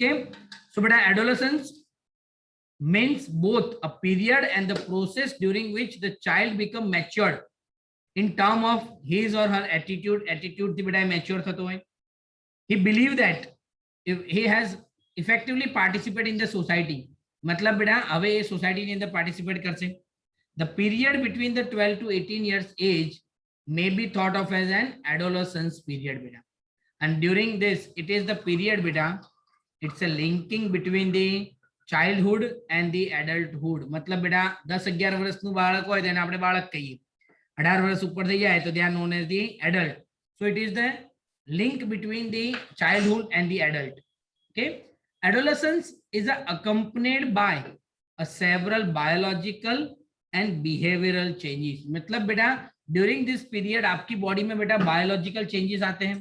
Okay, so beta adolescence means both a period and the process during which the child become matured in term of his or her attitude થી બેટા mature થતો હોય. He believe that if he has effectively participate in the society, मतलब બેટા હવે એ society ની અંદર participate કરશે. The period between the 12 to 18 years age may be thought of as an adolescence period બેટા, and during this it is the period બેટા, it's a linking between the childhood and the adulthood. मतलब બેટા 10-11 વર્ષનું બાળક હોય તેને આપણે બાળક કહીએ, 18 વર્ષ ઉપર થઈ જાય તો they are known as the adult. So it is the link between the childhood and the adult. Okay, adolescence is accompanied by a several biological and behavioral changes. मतलब बेटा ड्यूरिंग दिस पीरियड आपकी body में बेटा biological changes आते हैं,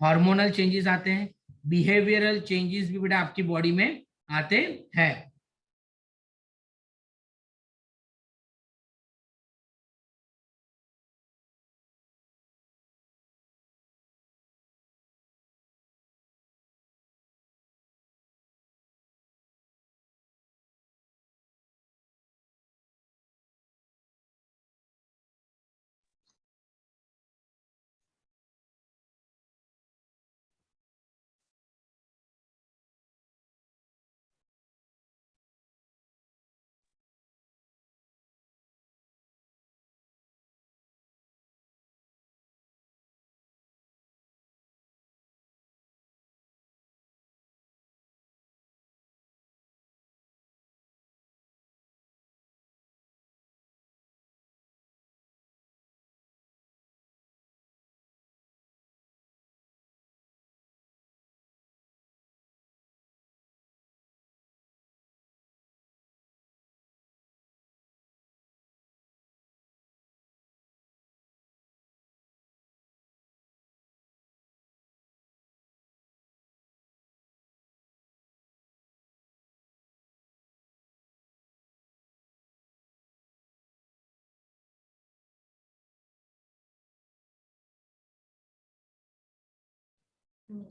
hormonal changes आते हैं, behavioural changes भी बेटा आपकी बॉडी में आते हैं.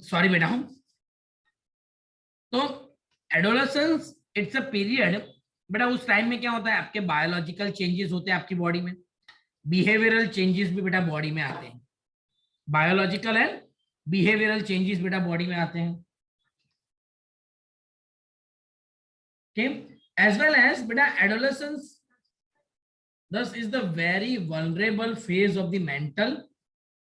सॉरी बेटा हूं. तो एडोलेसेंस इट्स अ पीरियड बेटा, उस टाइम में क्या होता है आपके बायोलॉजिकल चेंजेस होते हैं आपकी बॉडी में, बिहेवियरल चेंजेस भी बेटा बॉडी में आते हैं, बायोलॉजिकल एंड बिहेवियरल चेंजेस बेटा बॉडी में आते हैं. okay, as well as बेटा adolescence thus is the very vulnerable phase of the mental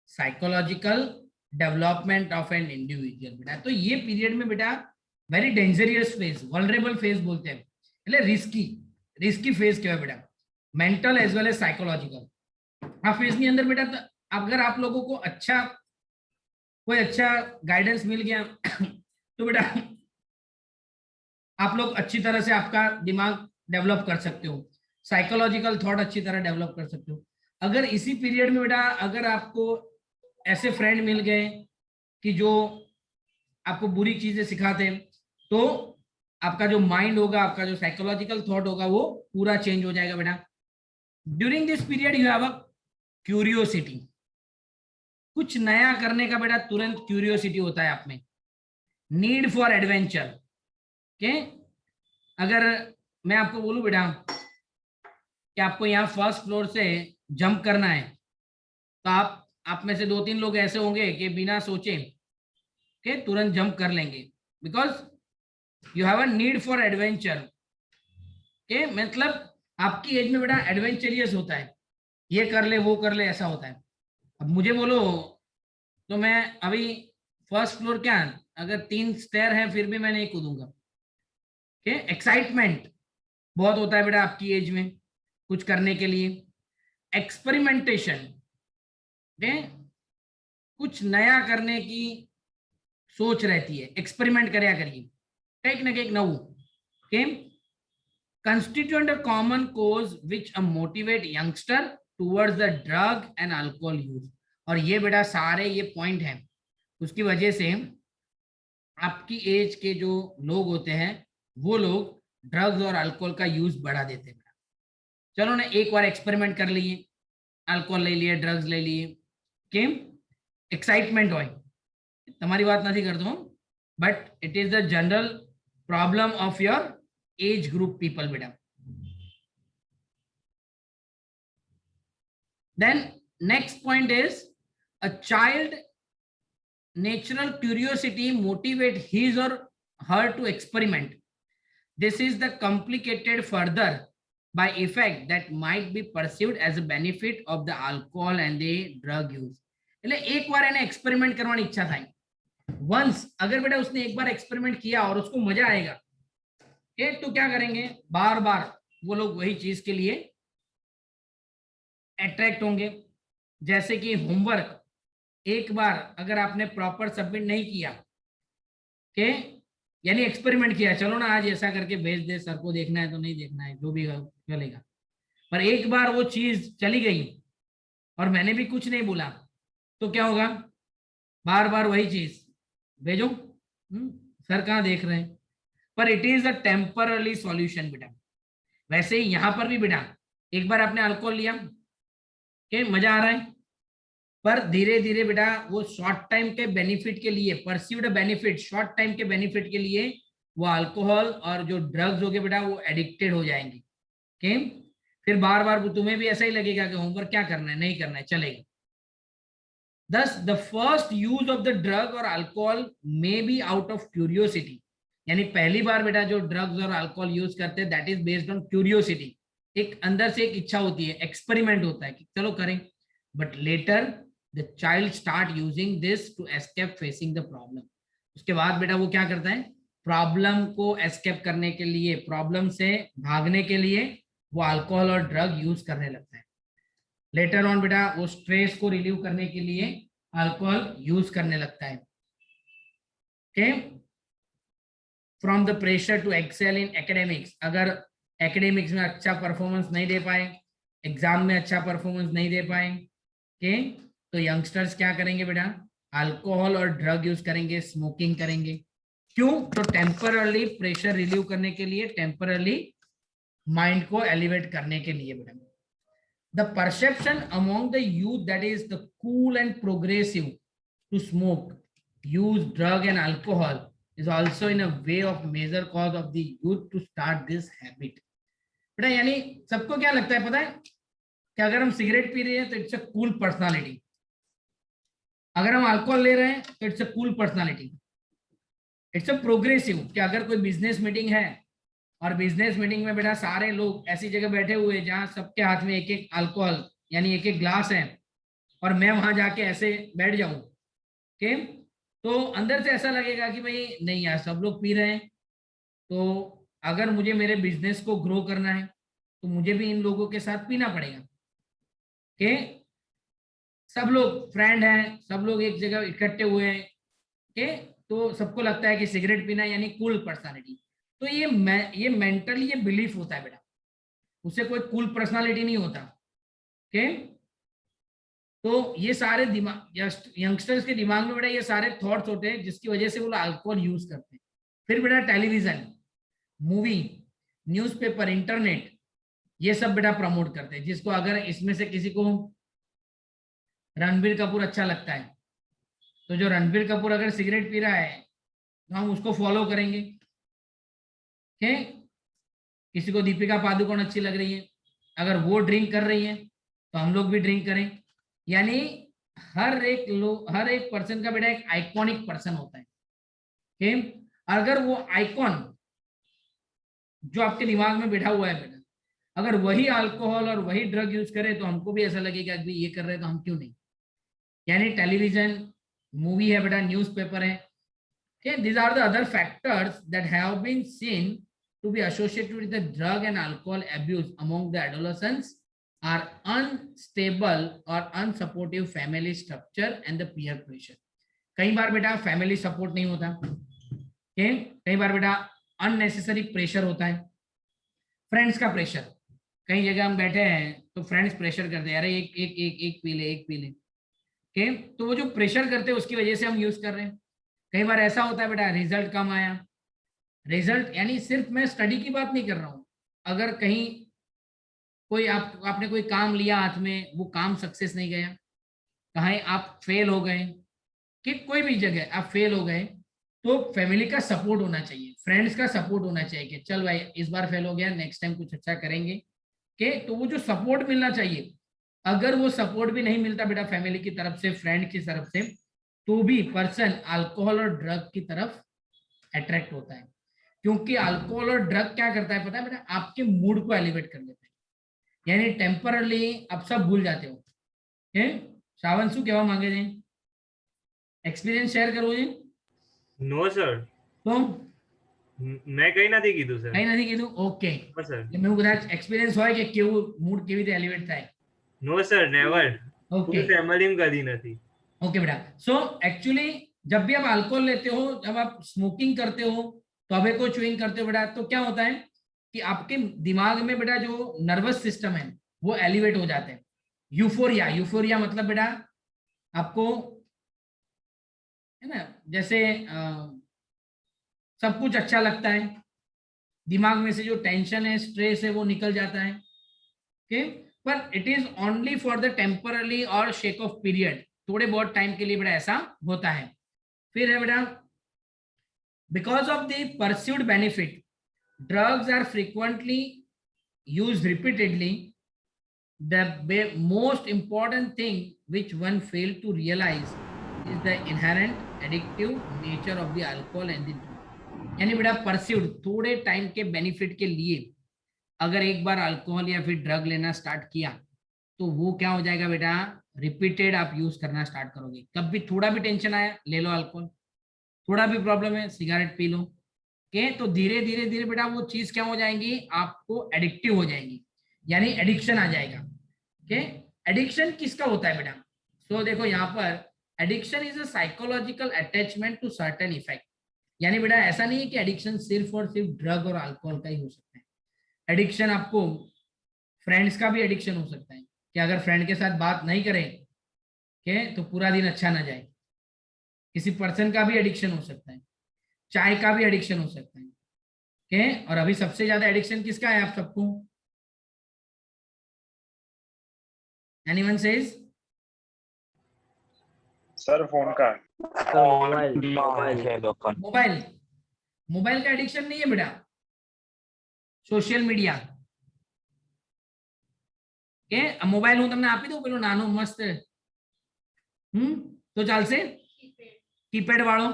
psychological development of an individual. बेटा तो ये पीरियड में बेटा very dangerous phase, vulnerable phase बोलते हैं, એટલે रिस्की फेज કહેવાય बेटा, mental as well as psychological. આ फेज ની અંદર बेटा अगर आप लोगों को कोई अच्छा गाइडेंस मिल गया तो बेटा आप लोग अच्छी तरह से आपका दिमाग डेवलप कर सकते हो, साइकोलॉजिकल थॉट अच्छी तरह डेवलप कर सकते हो. अगर इसी पीरियड में बेटा अगर आपको ऐसे फ्रेंड मिल गए कि जो आपको बुरी चीजें सिखाते हैं तो आपका जो माइंड होगा, आपका जो साइकोलॉजिकल थॉट होगा वो पूरा चेंज हो जाएगा बेटा. During this period you have a curiosity, कुछ नया करने का बेटा तुरंत क्यूरियोसिटी होता है आप में, नीड फॉर एडवेंचर. ओके, अगर मैं आपको बोलूं बेटा कि आपको यहाँ फर्स्ट फ्लोर से जंप करना है तो आप में से 2-3 लोग ऐसे होंगे कि बिना सोचे के तुरंत जंप कर लेंगे, because you have a need for adventure. के मतलब आपकी एज में बेटा एडवेंचरियस होता है, ये कर ले वो कर ले ऐसा होता है. अब मुझे बोलो तो मैं अभी फर्स्ट फ्लोर क्या, अगर 3 स्टेयर है फिर भी मैं नहीं कूदूंगा. के एक्साइटमेंट बहुत होता है बेटा आपकी एज में कुछ करने के लिए, एक्सपेरिमेंटेशन, कुछ नया करने की सोच रहती है, एक्सपेरिमेंट કર્યા करिए કંઈક ને કંઈક નવું. Okay, constitute a common cause which motivate youngster towards the drug and alcohol use. और ये बेटा सारे ये पॉइंट हैं, उसकी वजह से आपकी एज के जो लोग होते हैं वो लोग ड्रग्स और अल्कोहल का यूज बढ़ा देते हैं. चलो ना एक बार एक्सपेरिमेंट कर लिए, अल्कोहल ले लिए, ड्रग्स ले लिए, કેમ एक्साइटमेंट હોય, તમારી વાત નથી કરતો, but it is the general problem of your age group people beta. Then next point is a child natural curiosity motivate his or her to experiment. This is the complicated further by effect that might be perceived as a benefit of the alcohol and the drug use. એટલે એક વાર એને experiment કરવાની ઈચ્છા થાય. Once अगर बेटा उसने एक बार एक्सपेरिमेंट किया और उसको मजा आएगा, तो क्या करेंगे, बार बार वो लोग वही चीज के लिए अट्रैक्ट होंगे. जैसे कि होमवर्क एक बार अगर आपने प्रॉपर सबमिट नहीं किया, के यानी एक्सपेरिमेंट किया, चलो ना आज ऐसा करके भेज दे, सर को देखना है तो नहीं देखना है, जो भी चलेगा, पर एक बार वो चीज चली गई और मैंने भी कुछ नहीं बोला, तो क्या होगा, बार बार वही चीज भेजो, सर कहाँ देख रहे हैं. पर it is a temporary solution बेटा. वैसे ही यहां पर भी बेटा एक बार आपने अल्कोहल लिया, मजा आ रहा है, पर धीरे धीरे बेटा वो शॉर्ट टाइम के बेनिफिट के लिए, परसीव्ड बेनिफिट, शॉर्ट टाइम के बेनिफिट के लिए वो अल्कोहल और जो ड्रग्स हो गए बेटा वो एडिक्टेड हो जाएंगे. फिर बार बार तुम्हें भी ऐसा ही लगेगा कि होमवर्क क्या करना है, नहीं करना है, चलेगा. Thus, the first use of the drug or alcohol may be out of curiosity. यानी पहली बार बेटा जो ड्रग्स और अल्कोहल यूज करते हैं, that is based on curiosity. एक अंदर से एक इच्छा होती है, एक्सपेरिमेंट होता है कि चलो करें. But later the child start using this to escape facing the problem. उसके बाद बेटा वो क्या करता है, प्रॉब्लम को एस्केप करने के लिए, प्रॉब्लम से भागने के लिए वो अल्कोहल और ड्रग यूज करने लगता है. लेटर ऑन बेटा वो स्ट्रेस को रिलीव करने के लिए अल्कोहल यूज करने लगता है. Okay, from the pressure to excel in academics. अगर एकेडमिक्स में अच्छा परफॉर्मेंस नहीं दे पाए, एग्जाम में अच्छा परफॉर्मेंस नहीं दे पाए, तो यंगस्टर्स क्या करेंगे बेटा, अल्कोहल और ड्रग यूज करेंगे, स्मोकिंग करेंगे. क्यों, तो टेम्परली प्रेशर रिलीव करने के लिए, टेम्परली माइंड को एलिवेट करने के लिए बेटा. The perception among the youth that is the cool and progressive to smoke, use drug and alcohol is also in a way of major cause of the youth to start this habit. बेटा यानी सबको क्या लगता है पता है कि अगर हम सिगरेट पी रहे हैं तो इट्स अ कूल पर्सनालिटी, अगर हम अल्कोहल ले रहे हैं तो it's a cool personality, it's a progressive. कि अगर कोई बिजनेस मीटिंग है और बिजनेस मीटिंग में बेटा सारे लोग ऐसी जगह बैठे हुए जहां सबके हाथ में एक एक अल्कोहल यानी एक एक ग्लास है, और मैं वहां जाके ऐसे बैठ जाऊं, तो अंदर से ऐसा लगेगा कि भाई नहीं यार, सब लोग पी रहे हैं, तो अगर मुझे मेरे बिजनेस को ग्रो करना है तो मुझे भी इन लोगों के साथ पीना पड़ेगा. सब लोग फ्रेंड हैं, सब लोग एक जगह इकट्ठे हुए हैं, तो सबको लगता है कि सिगरेट पीना यानी कूल पर्सनालिटी. तो ये मेंटली ये बिलीफ होता है बेटा, उससे कोई कूल पर्सनालिटी नहीं होता. तो ये सारे दिमाग यंगस्टर्स के दिमाग में बेटा ये सारे थॉट्स होते हैं जिसकी वजह से वो लोग अल्कोहल यूज करते हैं. फिर बेटा टेलीविजन, मूवी, न्यूज़पेपर, इंटरनेट, ये सब बेटा प्रमोट करते हैं. जिसको अगर इसमें से किसी को रणबीर कपूर अच्छा लगता है, तो जो रणबीर कपूर अगर सिगरेट पी रहा है तो हम उसको फॉलो करेंगे. किसी को दीपिका पादुकोण अच्छी लग रही है, अगर वो ड्रिंक कर रही है तो हम लोग भी ड्रिंक करें. यानी हर एक पर्सन का बेटा एक आइकॉनिक पर्सन होता है. अगर वो आइकॉन जो आपके दिमाग में बैठा हुआ है बेटा, अगर वही अल्कोहल और वही ड्रग यूज करे तो हमको भी ऐसा लगेगा कि ये कर रहे हैं तो हम क्यों नहीं. यानी टेलीविजन, मूवी है बेटा, न्यूज़पेपर है. These are the other factors that have been seen to be associated with the drug and alcohol abuse among the adolescents are unstable or unsupportive family structure and the peer pressure. कई बार बेटा family support नहीं होता, कई बार बेटा unnecessary pressure होता है, फ्रेंड्स का प्रेशर. कई जगह हम बैठे हैं तो फ्रेंड्स प्रेशर करते हैं, अरे एक एक एक एक पी ले, एक पी ले. तो वो जो प्रेशर करते हैं उसकी वजह से हम यूज कर रहे हैं. कई बार ऐसा होता है बेटा रिजल्ट कम आया, रिजल्ट यानी सिर्फ मैं स्टडी की बात नहीं कर रहा हूँ, अगर कहीं कोई आपने कोई काम लिया हाथ में, वो काम सक्सेस नहीं गया, कहीं आप फेल हो गए, कि कोई भी जगह आप फेल हो गए, तो फैमिली का सपोर्ट होना चाहिए, फ्रेंड्स का सपोर्ट होना चाहिए कि चल भाई इस बार फेल हो गया, नेक्स्ट टाइम कुछ अच्छा करेंगे, के तो वो जो सपोर्ट मिलना चाहिए, अगर वो सपोर्ट भी नहीं मिलता बेटा फैमिली की तरफ से, फ्रेंड की तरफ से, तो भी पर्सन अल्कोहल और ड्रग की तरफ अट्रैक्ट होता है। क्योंकि अल्कोहल और ड्रग क्या करता है पता है बेटा, आपके मूड को एलिवेट कर देता है, यानी टेम्परली आप सब भूल जाते हो। श्रावण शू कहवा मांगे છે, एक्सपीरियंस शेयर करो जी। नो सर, तो મેં કઈ નથી કીધું સર. કઈ નથી કીધું, ઓકે સર મેં કદાચ એક્સપીરિયન્સ હોય કે કેવું મૂડ કેવી રીતે એલિવેટ થાય. નો સર, નેવર. ओके ફૂલ ફેમિલીમાં કદી નથી. ओके बेटा, सो एक्चुअली जब भी आप अल्कोहल लेते हो, जब आप स्मोकिंग करते हो, टॉबैको को च्यूइंग करते हो बेटा, तो क्या होता है कि आपके दिमाग में बेटा जो नर्वस सिस्टम है वो एलिवेट हो जाते हैं। यूफोरिया, यूफोरिया मतलब बेटा आपको है ना, जैसे सब कुछ अच्छा लगता है, दिमाग में से जो टेंशन है, स्ट्रेस है, वो निकल जाता है। ओके, पर it is only for the temporary और शेक ऑफ पीरियड, थोड़े बहुत टाइम के लिए बेटा ऐसा होता है। फिर है बेटा because of the pursued benefit drugs are frequently used repeatedly, the most important thing which one failed to realize is the inherent addictive nature of the alcohol and the drug। यानी बेटा परस्यूड थोड़े time के benefit के लिए अगर एक बार alcohol या फिर ड्रग लेना स्टार्ट किया तो वो क्या हो जाएगा बेटा, रिपीटेड आप यूज करना स्टार्ट करोगे। कब भी थोड़ा भी टेंशन आया ले लो अल्कोहल, थोड़ा भी प्रॉब्लम है सिगरेट पी लो, के तो धीरे धीरे धीरे बेटा वो चीज क्या हो जाएंगी, आपको एडिक्टिव हो जाएंगी, यानी एडिक्शन आ जाएगा। एडिक्शन किसका होता है बेटा, तो देखो यहाँ पर addiction is a psychological attachment to certain effect. यानी बेटा ऐसा नहीं है कि एडिक्शन सिर्फ और सिर्फ ड्रग और अल्कोहल का ही हो सकता है, एडिक्शन आपको फ्रेंड्स का भी एडिक्शन हो सकता है कि अगर फ्रेंड के साथ बात नहीं करें के तो पूरा दिन अच्छा ना जाए। किसी पर्सन का भी एडिक्शन हो सकता है, चाय का भी एडिक्शन हो सकता है के, और अभी सबसे ज्यादा एडिक्शन किसका है आप सबको, एनीवन सेज? सर फोन का, मोबाइल, मोबाइल का एडिक्शन नहीं है बेटा, सोशल मीडिया के। मोबाइल हूँ तमने आपी दઉં પેલો નાનો મસ્ત તો ચાલશે, કીપેડ વાળો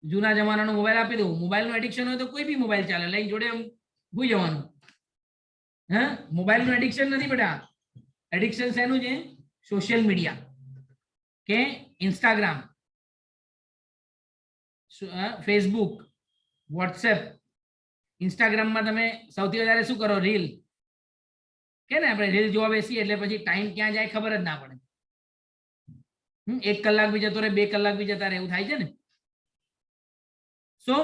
જૂના જમાનાનો મોબાઈલ આપી દઉં, મોબાઈલનું એડિક્શન હોય તો કોઈ બી મોબાઈલ ચાલે, લઈને જોડે આમ ભૂઈ જવાનું। હા, મોબાઈલનું એડિક્શન નથી બેટા, એડિક્શન શેનું છે, સોશિયલ મીડિયા કે ઇન્સ્ટાગ્રામ, ફેસબુક, વોટ્સએપ, ઇન્સ્ટાગ્રામમાં તમે સૌથી વધારે શું કરો, રીલ કે ને આપણે રીલ જોવા બેસીએ એટલે પછી ટાઈમ ક્યાં જાય ખબર જ ના પડે, 1 કલાક બી જતો રહે, 2 કલાક બી જતા રહે, એવું થાય છે ને। सो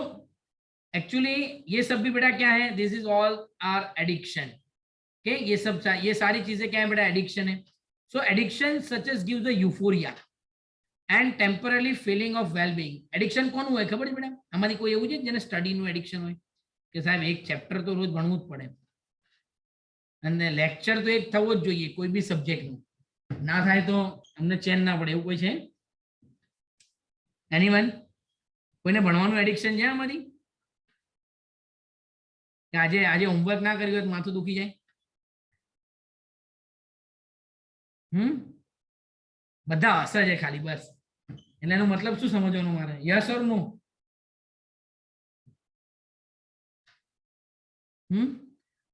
एक्चुअली ये सब भी बेटा क्या है, this is all are addiction के, ये सारी चीजें क्या है बेटा, एडिक्शन है। So addiction such as gives the euphoria and temporary feeling of wellbeing. Addiction कोण હોય ખબર છે બેટા, અમારી કોઈ એવું છે જેને સ્ટડીનું એડિક્શન હોય કે સાહેબ એક ચેપ્ટર તો રોજ ભણવું જ પડે અને લેક્ચર તો એક થવો જ જોઈએ કોઈ બી સબ્જેક્ટનું, ના થાય તો અમને ચેન ના પડે, એવું કોઈ છે? એનીવન, કોઈને ભણવાનું એડિક્શન છે આમાંથી કે આજે આજે હોમવર્ક ના કર્યું હોય તો માથું દુખી જાય? બધા હસે છે ખાલી બસ, એટલે એનો મતલબ શું સમજવાનું મારે, યસ ઓર નો?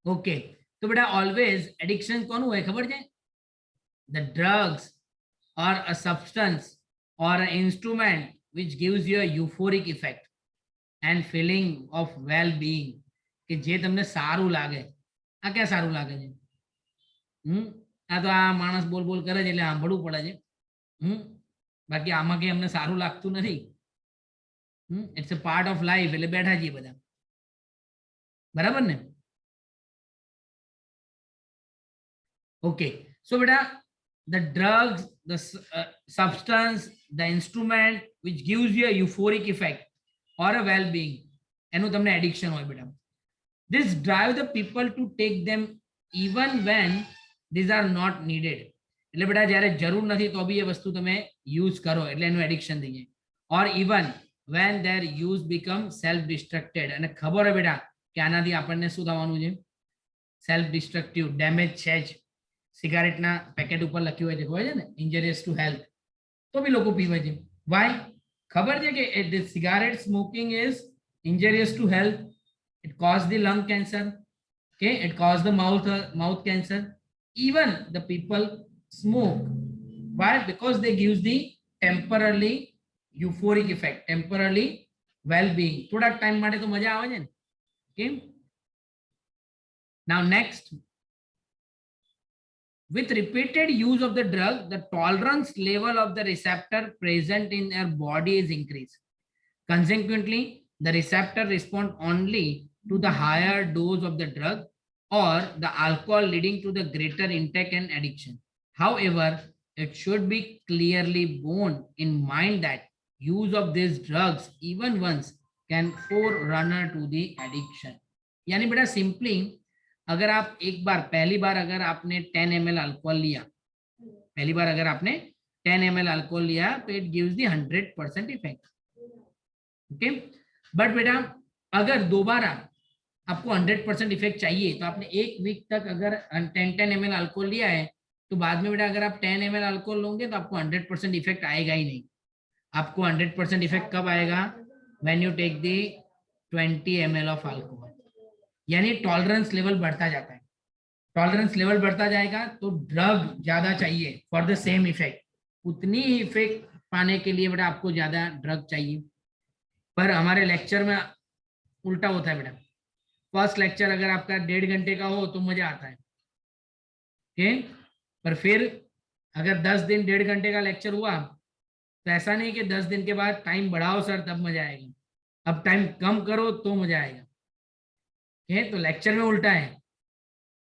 ઓકે, તો બેટા ઓલવેઝ એડિક્શન કોનું હોય ખબર છે, the drugs or a substance or a instrument which gives you a euphoric effect and feeling of well-being કે જે તમને સારું લાગે। આ ક્યાં સારું લાગે છે, આ તો આ માણસ બોલ બોલ કરે છે એટલે સાંભળવું પડે છે, બાકી આમાં કઈ અમને સારું લાગતું નથી। It's a part of life, એટલે બેઠા છીએ બધા, બરાબર ને? ઓકે, સો બેટા the drugs, the substance, the instrument which gives you a euphoric effect or a well-being, એનું તમને addiction હોય બેટા। This drive the people to take them even when these are not needed। એટલે બેટા જ્યારે જરૂર નથી તો બી એ વસ્તુ તમે યુઝ કરો એટલે એનું એડિક્શન થઈ જાય, or even when their use become self destructed. અને ખબર હોય બેટા કે આનાથી આપણને શું થવાનું છે? સેલ્ફ ડિસ્ટ્રક્ટિવ ડેમેજ છે જ. સિગારેટના પેકેટ ઉપર લખ્યું હોય છે ખબર છે ને, ઇન્જરિયસ ટુ હેલ્થ, તો બી લોકો પીવે છે. વાય? ખબર છે કે cigarette smoking is injurious to health. It causes the lung cancer. Okay, it causes the mouth cancer. Even the people smoke. Why? Because they gives the temporarily euphoric effect, temporarily well-being. થોડાક time માટે તો મજા આવે છે ને. Okay. Now next, with repeated use of the drug, the tolerance level of the receptor present in their body is increased. Consequently, the receptor respond only to the higher dose of the drug or the alcohol, leading to the greater intake and addiction. However, it should be clearly borne in mind that use of these drugs even once can forerunner to the addiction. यानी बेटा simply अगर आप एक बार पहली बार अगर आपने 10 ml alcohol लिया, पहली बार अगर आपने 10 ml अल्कोहल लिया तो it gives the 100% effect. Okay, but बेटा अगर दोबारा आपको 100% इफेक्ट चाहिए तो आपने एक वीक तक अगर 10 ml अल्कोहल लिया है तो बाद में बेटा अगर आप 10 ml अल्कोहल लोगे तो आपको 100% इफेक्ट आएगा ही नहीं. आपको 100% इफेक्ट कब आएगा? When you take the 20 ml of alcohol. यानी टॉलरेंस लेवल बढ़ता जाता है. टॉलरेंस लेवल बढ़ता जाएगा तो ड्रग ज्यादा चाहिए फॉर द सेम इफेक्ट. उतनी ही इफेक्ट पाने के लिए बेटा आपको ज्यादा ड्रग चाहिए. पर हमारे लेक्चर में उल्टा होता है बेटा. फर्स्ट लेक्चर अगर आपका 1.5 घंटे का हो तो मजा आता है. ओके, पर फिर अगर 10 दिन 1.5 घंटे का लेक्चर हुआ तो ऐसा नहीं कि 10 दिन के बाद टाइम बढ़ाओ सर तब मजा आएगा. अब टाइम कम करो तो मजा आएगा. ओके, तो लेक्चर में उल्टा है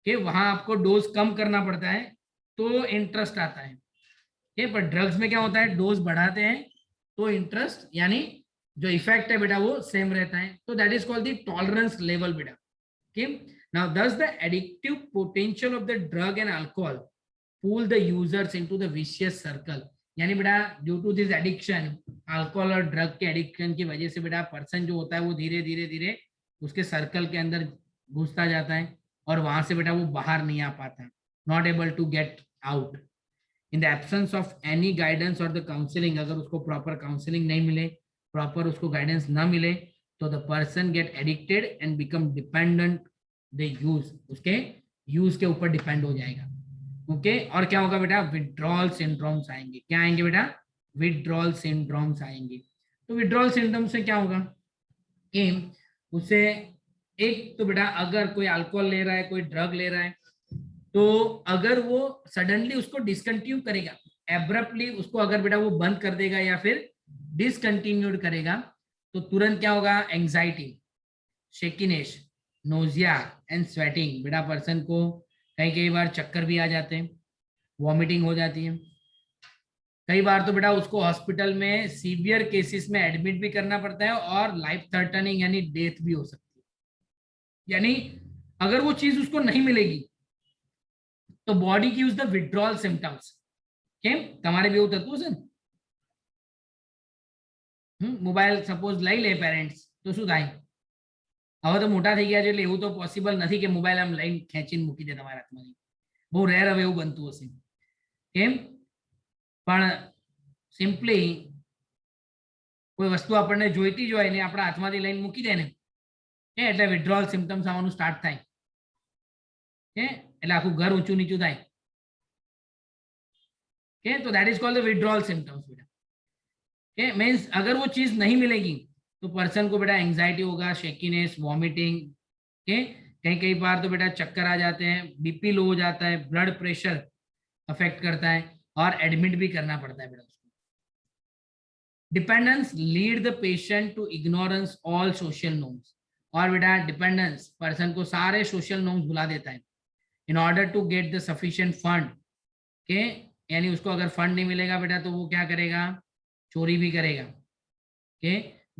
कि वहां आपको डोज कम करना पड़ता है तो इंटरेस्ट आता है. पर ड्रग्स में क्या होता है? डोज बढ़ाते हैं तो इंटरेस्ट यानी जो इफेक्ट है बेटा वो सेम रहता है. तो that is called the tolerance level बेटा. Okay, now thus the addictive potential of the drug and alcohol pull the users into the vicious circle. यानी बेटा due to this addiction, alcohol और ड्रग के addiction की वजह से बेटा person जो होता है वो धीरे धीरे धीरे उसके सर्कल के अंदर घुसता जाता है और वहां से बेटा वो बाहर नहीं आ पाता है. Not able to get out. In the absence of any guidance और द काउंसलिंग, अगर उसको प्रॉपर काउंसलिंग नहीं मिले, प्रॉपर उसको गाइडेंस ना मिले तो the person get addicted and become dependent the use. उसके यूज के ऊपर डिपेंड हो जाएगा. ओके, और क्या होगा बेटा? विड्रॉल सिंड्रोम्स आएंगे. क्या आएंगे बेटा? विड्रॉल सिंड्रोम्स आएंगे. तो विड्रॉल सिंड्रोम से क्या होगा कि उसे एक तो बेटा अगर कोई अल्कोहल ले रहा है, कोई ड्रग ले रहा है, तो अगर वो सडनली उसको डिसकंटिन्यू करेगा, एब्रप्टली उसको अगर बेटा वो बंद कर देगा या फिर डिसकंटिन्यूड करेगा तो तुरंत क्या होगा? Anxiety, shakiness, nausea and sweating. बेटा पर्सन को कई बार चक्कर भी आ जाते हैं, वॉमिटिंग हो जाती है. कई बार तो बेटा उसको हॉस्पिटल में सीवियर केसेस में एडमिट भी करना पड़ता है और लाइफ थ्रेटनिंग यानी डेथ भी हो सकती है. यानी अगर वो चीज उसको नहीं मिलेगी तो body gives the withdrawal symptoms. કેમ તમારે બી એવું થતું હશે ને? મોબાઈલ સપોઝ લઈ લે પેરેન્ટ્સ તો શું થાય? હવે તો મોટા થઈ ગયા છે એટલે એવું તો પોસિબલ નથી કે મોબાઈલ આમ લઈને ખેંચીને મૂકી દે તમારા હાથમાંથી. બહુ રેર હવે એવું બનતું હશે. કેમ? પણ સિમ્પલી કોઈ વસ્તુ આપણને જોઈતી જ હોય ને આપણા હાથમાંથી લઈને મૂકી દે ને એટલે વિડ્રોલ સિમ્ટમ્સ આવવાનું સ્ટાર્ટ થાય. એટલે આખું ઘર ઊંચું નીચું થાય. तो that is called the withdrawal symptoms बेटा. मीन्स अगर वो चीज नहीं मिलेगी तो पर्सन को बेटा एंजाइटी होगा, शेकीनेस, वॉमिटिंग. कई बार तो बेटा चक्कर आ जाते हैं, बीपी लो हो जाता है, ब्लड प्रेशर अफेक्ट करता है और एडमिट भी करना पड़ता है बेटा उसको. Dependence lead the patient to ignorance all social norms. और बेटा डिपेंडेंस पर्सन को सारे सोशल नॉर्म्स भुला देता है in order to get the sufficient fund. यानी उसको अगर फंड नहीं मिलेगा बेटा तो वो क्या करेगा? चोरी भी करेगा.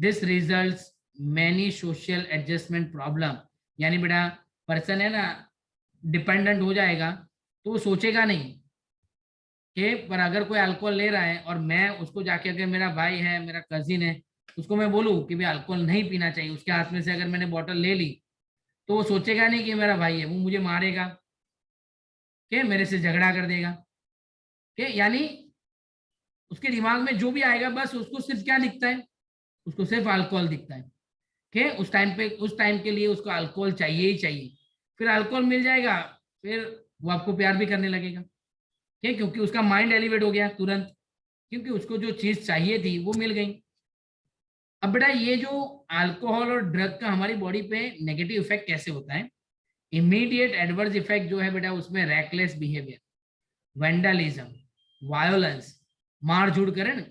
This results many social adjustment problem. यानी बेटा पर्सन है ना डिपेंडेंट हो जाएगा तो वो सोचेगा नहीं कि पर अगर कोई अल्कोहल ले रहा है और मैं उसको जाके, अगर मेरा भाई है, मेरा कजिन है, उसको मैं बोलूं कि भाई अल्कोहल नहीं पीना चाहिए, उसके हाथ में से अगर मैंने बॉटल ले ली तो वो सोचेगा नहीं कि मेरा भाई है, वो मुझे मारेगा, के मेरे से झगड़ा कर देगा, के यानी उसके दिमाग में जो भी आएगा बस उसको सिर्फ क्या दिखता है, उसको सिर्फ अल्कोहल दिखता है कि उस टाइम पे, उस टाइम के लिए उसको अल्कोहल चाहिए ही चाहिए। फिर अल्कोहल मिल जाएगा, फिर वो आपको प्यार भी करने लगेगा, ठीक, क्योंकि उसका माइंड एलिवेट हो गया तुरंत, क्योंकि उसको जो चीज चाहिए थी वो मिल गई। अब बेटा ये जो अल्कोहल और ड्रग का हमारी बॉडी पे नेगेटिव इफेक्ट कैसे होता है, इमीडिएट एडवर्स इफेक्ट जो है बेटा उसमें रैकलेस बिहेवियर, वेंडलिज्म, वायोलेंस, मारझूड़ करे ना,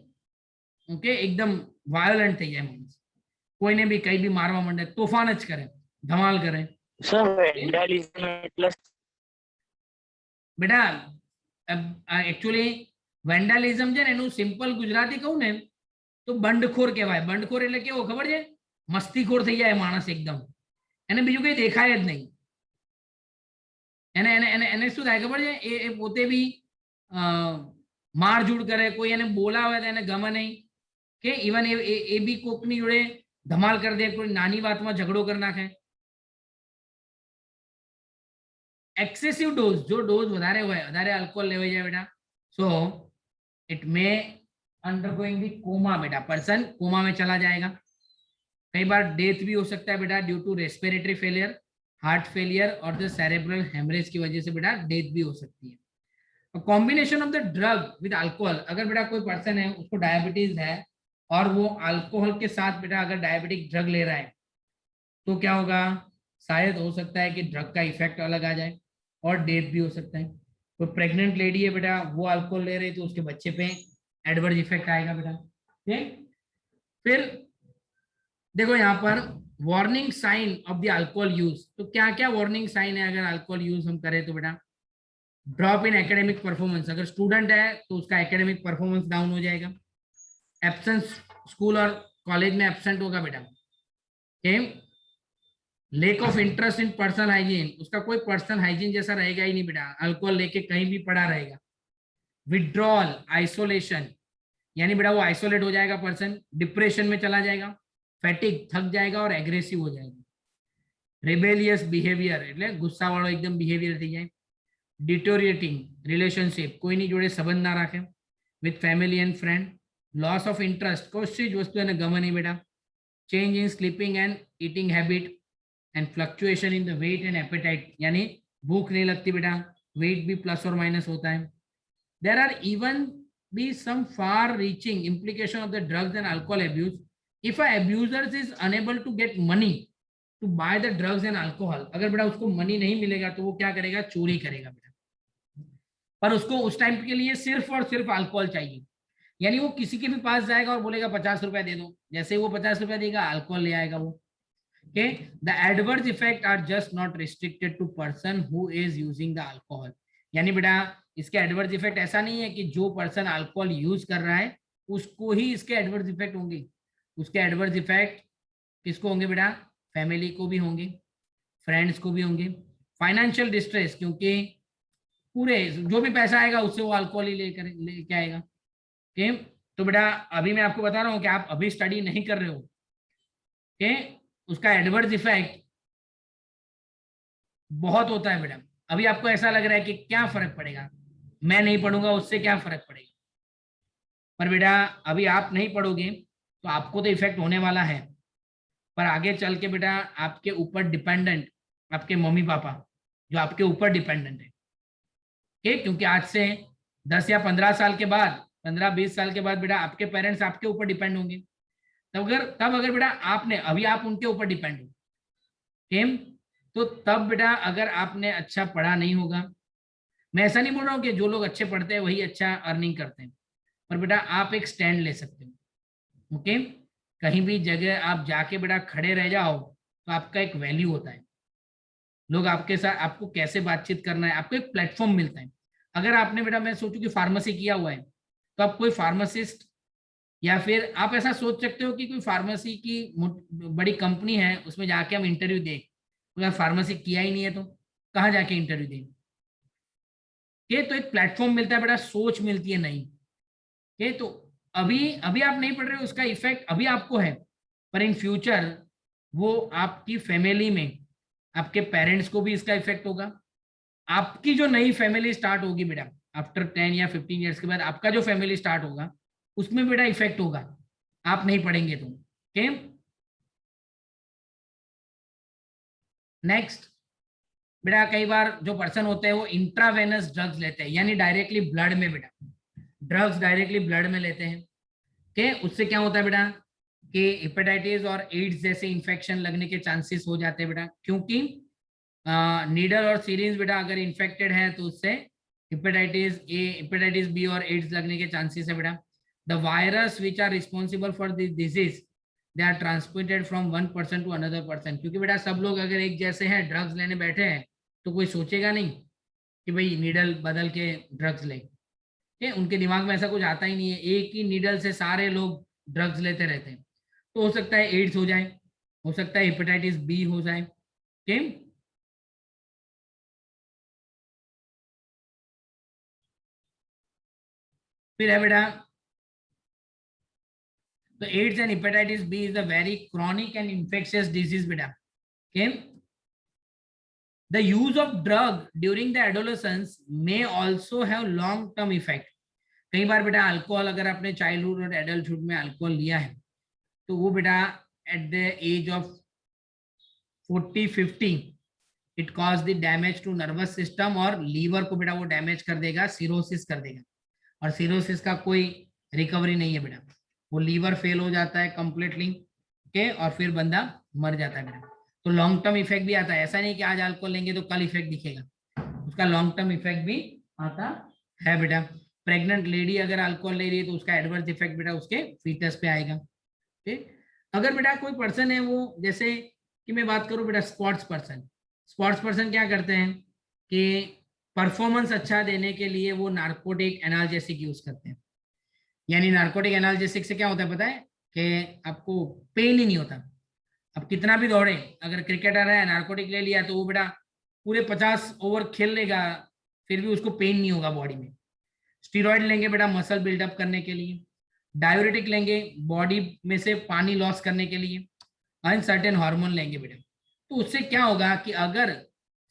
ओके, एकदम वायोलेंट થઈ જાય માણસ, કોઈને બી કઈ બી મારવા માંડે, તોફાન જ કરે, ધમાલ કરે। સર વેન્ડલિઝમ એટલે બેટા एक्चुअली वेंडलिज्म છે ને એનું સિમ્પલ ગુજરાતી કહું ને તો બંડખોર કહેવાય। બંડખોર એટલે કેવો ખબર છે, મસ્તીખોર થઈ જાય માણસ એકદમ, એને બીજું કઈ દેખાય જ નહીં, એને એને એને એને શું થાય ખબર છે, એ પોતે બી મારઝૂડ કરે, કોઈ એને બોલાવે તો એને ગમે નહીં, કે ઇવન એ બી કોકની જોડે ધમાલ કરી દે, કોઈ નાની વાતમાં ઝઘડો કરી નાખે। एक्सेसिव डोज, जो डोज વધારે હોય, વધારે अल्कोहल લેવાઈ જાય बेटा, so it may undergoing the coma, बेटा पर्सन कोमा में चला जाएगा। कई बार डेथ भी हो सकता है बेटा due to respiratory failure, heart failure और द सेरेब्रल हेमरेज की वजह से बेटा डेथ भी हो सकती है। Combination of the drug with alcohol, अगर बेटा कोई पर्सन है उसको डायबिटीज है और वो अल्कोहल के साथ बेटा अगर डायबिटिक ड्रग ले रहा है तो क्या होगा, शायद हो सकता है कि ड्रग का इफेक्ट अलग आ जाए और डेथ भी हो सकता है। कोई प्रेग्नेंट लेडी है बेटा, वो अल्कोहल ले रही है तो उसके बच्चे पे एडवर्स इफेक्ट आएगा बेटा, ठीक। फिर देखो यहाँ पर warning sign of the alcohol use, तो क्या क्या वार्निंग साइन है अगर अल्कोहल यूज हम करें तो बेटा, ड्रॉप इन एकेडमिक परफॉर्मेंस, अगर स्टूडेंट है तो उसका एकेडमिक परफॉर्मेंस डाउन हो जाएगा, एब्सेंस, स्कूल और कॉलेज में एब्सेंट होगा बेटा, ठीक। Lake of interest in personal hygiene, उसका कोई पर्सनल हाइजीन जैसा रहेगा ही नहीं बेटा, अल्कोहल लेके कहीं भी पड़ा रहेगा। विड्रॉल, आइसोलेशन, यानी बेटा वो आइसोलेट हो जाएगा पर्सन, डिप्रेशन में चला जाएगा, फैटिक, थक जाएगा और एग्रेसिव हो जाएगा। रेबेलियस बिहेवियर એટલે ગુસ્સા વાળો એકદમ બિહેવિયર થઈ જાય। डिटोरिएटिंग रिलेशनशिप, कोई नहीं जोड़े संबंध ना रखे, with family and friend, loss of interest, कोई वस्तु ने गमे नहीं बेटा, change in sleeping and eating habit and fluctuation in the weight and appetite, यानी भूख नहीं लगती बेटा, वेट भी प्लस और माइनस होता है। There are even be some far reaching implication of the drugs and alcohol abuse if a abuser is unable to get money to buy the drugs and alcohol, अगर बेटा उसको money नहीं मिलेगा तो वो क्या करेगा, चोरी करेगा बेटा, पर उसको उस टाइम के लिए सिर्फ और सिर्फ अल्कोहल चाहिए, यानी वो किसी के भी पास जाएगा और बोलेगा 50 रुपया दे दो, जैसे ही वो 50 रुपया देगा अल्कोहल ले आएगा वो। Okay, the adverse effect are just not restricted to person who is using the alcohol, यानी बेटा इसके एडवर्स इफेक्ट ऐसा नहीं है कि जो पर्सन अल्कोहल यूज कर रहा है उसको ही इसके एडवर्स इफेक्ट होंगे, उसके एडवर्स इफेक्ट किसको होंगे बेटा, फैमिली को भी होंगे, फ्रेंड्स को भी होंगे, फाइनेंशियल डिस्ट्रेस, क्योंकि पूरे जो भी पैसा आएगा उससे वो अल्कोहल ही लेके आएगा। ओके, तो बेटा अभी मैं आपको बता रहा हूँ कि आप अभी स्टडी नहीं कर रहे हो, ओके, उसका एडवर्स इफेक्ट बहुत होता है बेटा। अभी आपको ऐसा लग रहा है कि क्या फर्क पड़ेगा, मैं नहीं पढ़ूंगा उससे क्या फर्क पड़ेगा, पर बेटा अभी आप नहीं पढ़ोगे तो आपको तो इफेक्ट होने वाला है, पर आगे चल के बेटा आपके ऊपर डिपेंडेंट आपके मम्मी पापा जो आपके ऊपर डिपेंडेंट है, ठीक, क्योंकि आज से 10 या 15 साल के बाद, 15-20 साल के बाद बेटा आपके पेरेंट्स आपके ऊपर डिपेंड होंगे, तब अगर बेटा आपने, अभी आप उनके ऊपर डिपेंड हो, ठीक, तो तब बेटा अगर आपने अच्छा पढ़ा नहीं होगा, मैं ऐसा नहीं बोल रहा हूँ कि जो लोग अच्छे पढ़ते हैं वही अच्छा अर्निंग करते हैं, पर बेटा आप एक स्टैंड ले सकते हो, ओके, कहीं भी जगह आप जाके बेटा खड़े रह जाओ तो आपका एक वैल्यू होता है, लोग आपके साथ, आपको कैसे बातचीत करना है, आपको एक प्लेटफॉर्म मिलता है। अगर आपने बेटा, मैं सोचूं कि फार्मेसी किया हुआ है तो आप कोई फार्मासिस्ट, या फिर आप ऐसा सोच सकते हो कि कोई फार्मेसी की बड़ी कंपनी है उसमें जाके हम इंटरव्यू दें, अगर फार्मेसी किया ही नहीं है तो कहाँ जाके इंटरव्यू दें, के तो एक प्लेटफॉर्म मिलता है बेटा, सोच मिलती है नहीं, के तो अभी अभी आप नहीं पढ़ रहे हो, उसका इफेक्ट अभी आपको है, पर इन फ्यूचर वो आपकी फैमिली में आपके पेरेंट्स को भी इसका इफेक्ट होगा। आपकी जो नई फैमिली स्टार्ट होगी बेटा आफ्टर 10 या 15 ईयर्स के बाद, आपका जो फैमिली स्टार्ट होगा उसमें बेटा इफेक्ट होगा, आप नहीं पढ़ेंगे तो। ओके, नेक्स्ट बेटा, कई बार जो पर्सन होते हैं वो इंट्रावेनस ड्रग्स लेते हैं, यानी डायरेक्टली ब्लड में बेटा, ड्रग्स डायरेक्टली ब्लड में लेते हैं। ओके, उससे क्या होता है बेटा कि हेपेटाइटिस और एड्स जैसे इंफेक्शन लगने के चांसेस हो जाते हैं बेटा, क्योंकि नीडल और सीरिंज बेटा अगर इन्फेक्टेड है तो उससे हेपेटाइटिस ए, हेपेटाइटिस बी और एड्स लगने के चांसेस है बेटा। The virus which are responsible for this disease they are transmitted from one person to another person, क्योंकि बेटा सब लोग अगर एक जैसे हैं ड्रग्स लेने बैठे हैं तो कोई सोचेगा नहीं कि भाई नीडल बदल के ड्रग्स ले, उनके दिमाग में ऐसा कुछ आता ही नहीं है, एक ही नीडल से सारे लोग ड्रग्स लेते रहते हैं। तो हो सकता है एड्स हो जाए, हो सकता है हेपेटाइटिस बी हो जाए। ठीक, फिर है बेटा, तो AIDS and hepatitis B is a very chronic and infectious disease बेटा। Okay, the use of drug during the adolescence may also have long term effect. कई बार बेटा अल्कोहल, अगर आपने चाइल्डहुड और एडल्टहुड में अल्कोहल लिया है तो वो बेटा at the age of 40-50 it cause the damage to nervous system, और लीवर को बेटा वो डैमेज कर देगा, सिरोसिस कर देगा, और सिरोसिस का कोई रिकवरी नहीं है बेटा, वो लीवर फेल हो जाता है कंप्लीटली के, और फिर बंदा मर जाता है बेटा। तो लॉन्ग टर्म इफेक्ट भी आता है, ऐसा नहीं कि आज अल्कोहल लेंगे तो कल इफेक्ट दिखेगा, उसका लॉन्ग टर्म इफेक्ट भी आता है बेटा। प्रेग्नेंट लेडी अगर अल्कोहल ले रही है तो उसका एडवर्स इफेक्ट बेटा उसके फीटस पे आएगा। ठीक, अगर बेटा कोई पर्सन है वो, जैसे कि मैं बात करूं बेटा स्पोर्ट्स पर्सन, स्पोर्ट्स पर्सन क्या करते हैं कि परफॉर्मेंस अच्छा देने के लिए वो नार्कोटिक एनाल्जेसिक यूज करते हैं। यानी नार्कोटिक एनाल्जेसिक से क्या होता है पता है कि आपको पेन ही नहीं होता, अब कितना भी दौड़े, अगर क्रिकेटर है नार्कोटिक ले लिया तो वो बेटा पूरे 50 ओवर खेल लेगा, फिर भी उसको पेन नहीं होगा बॉडी में। स्टीरॉयड लेंगे बेटा मसल बिल्डअप करने के लिए, डायूरेटिक लेंगे बॉडी में से पानी लॉस करने के लिए, एंड सर्टेन हार्मोन लेंगे बेटा। तो उससे क्या होगा कि अगर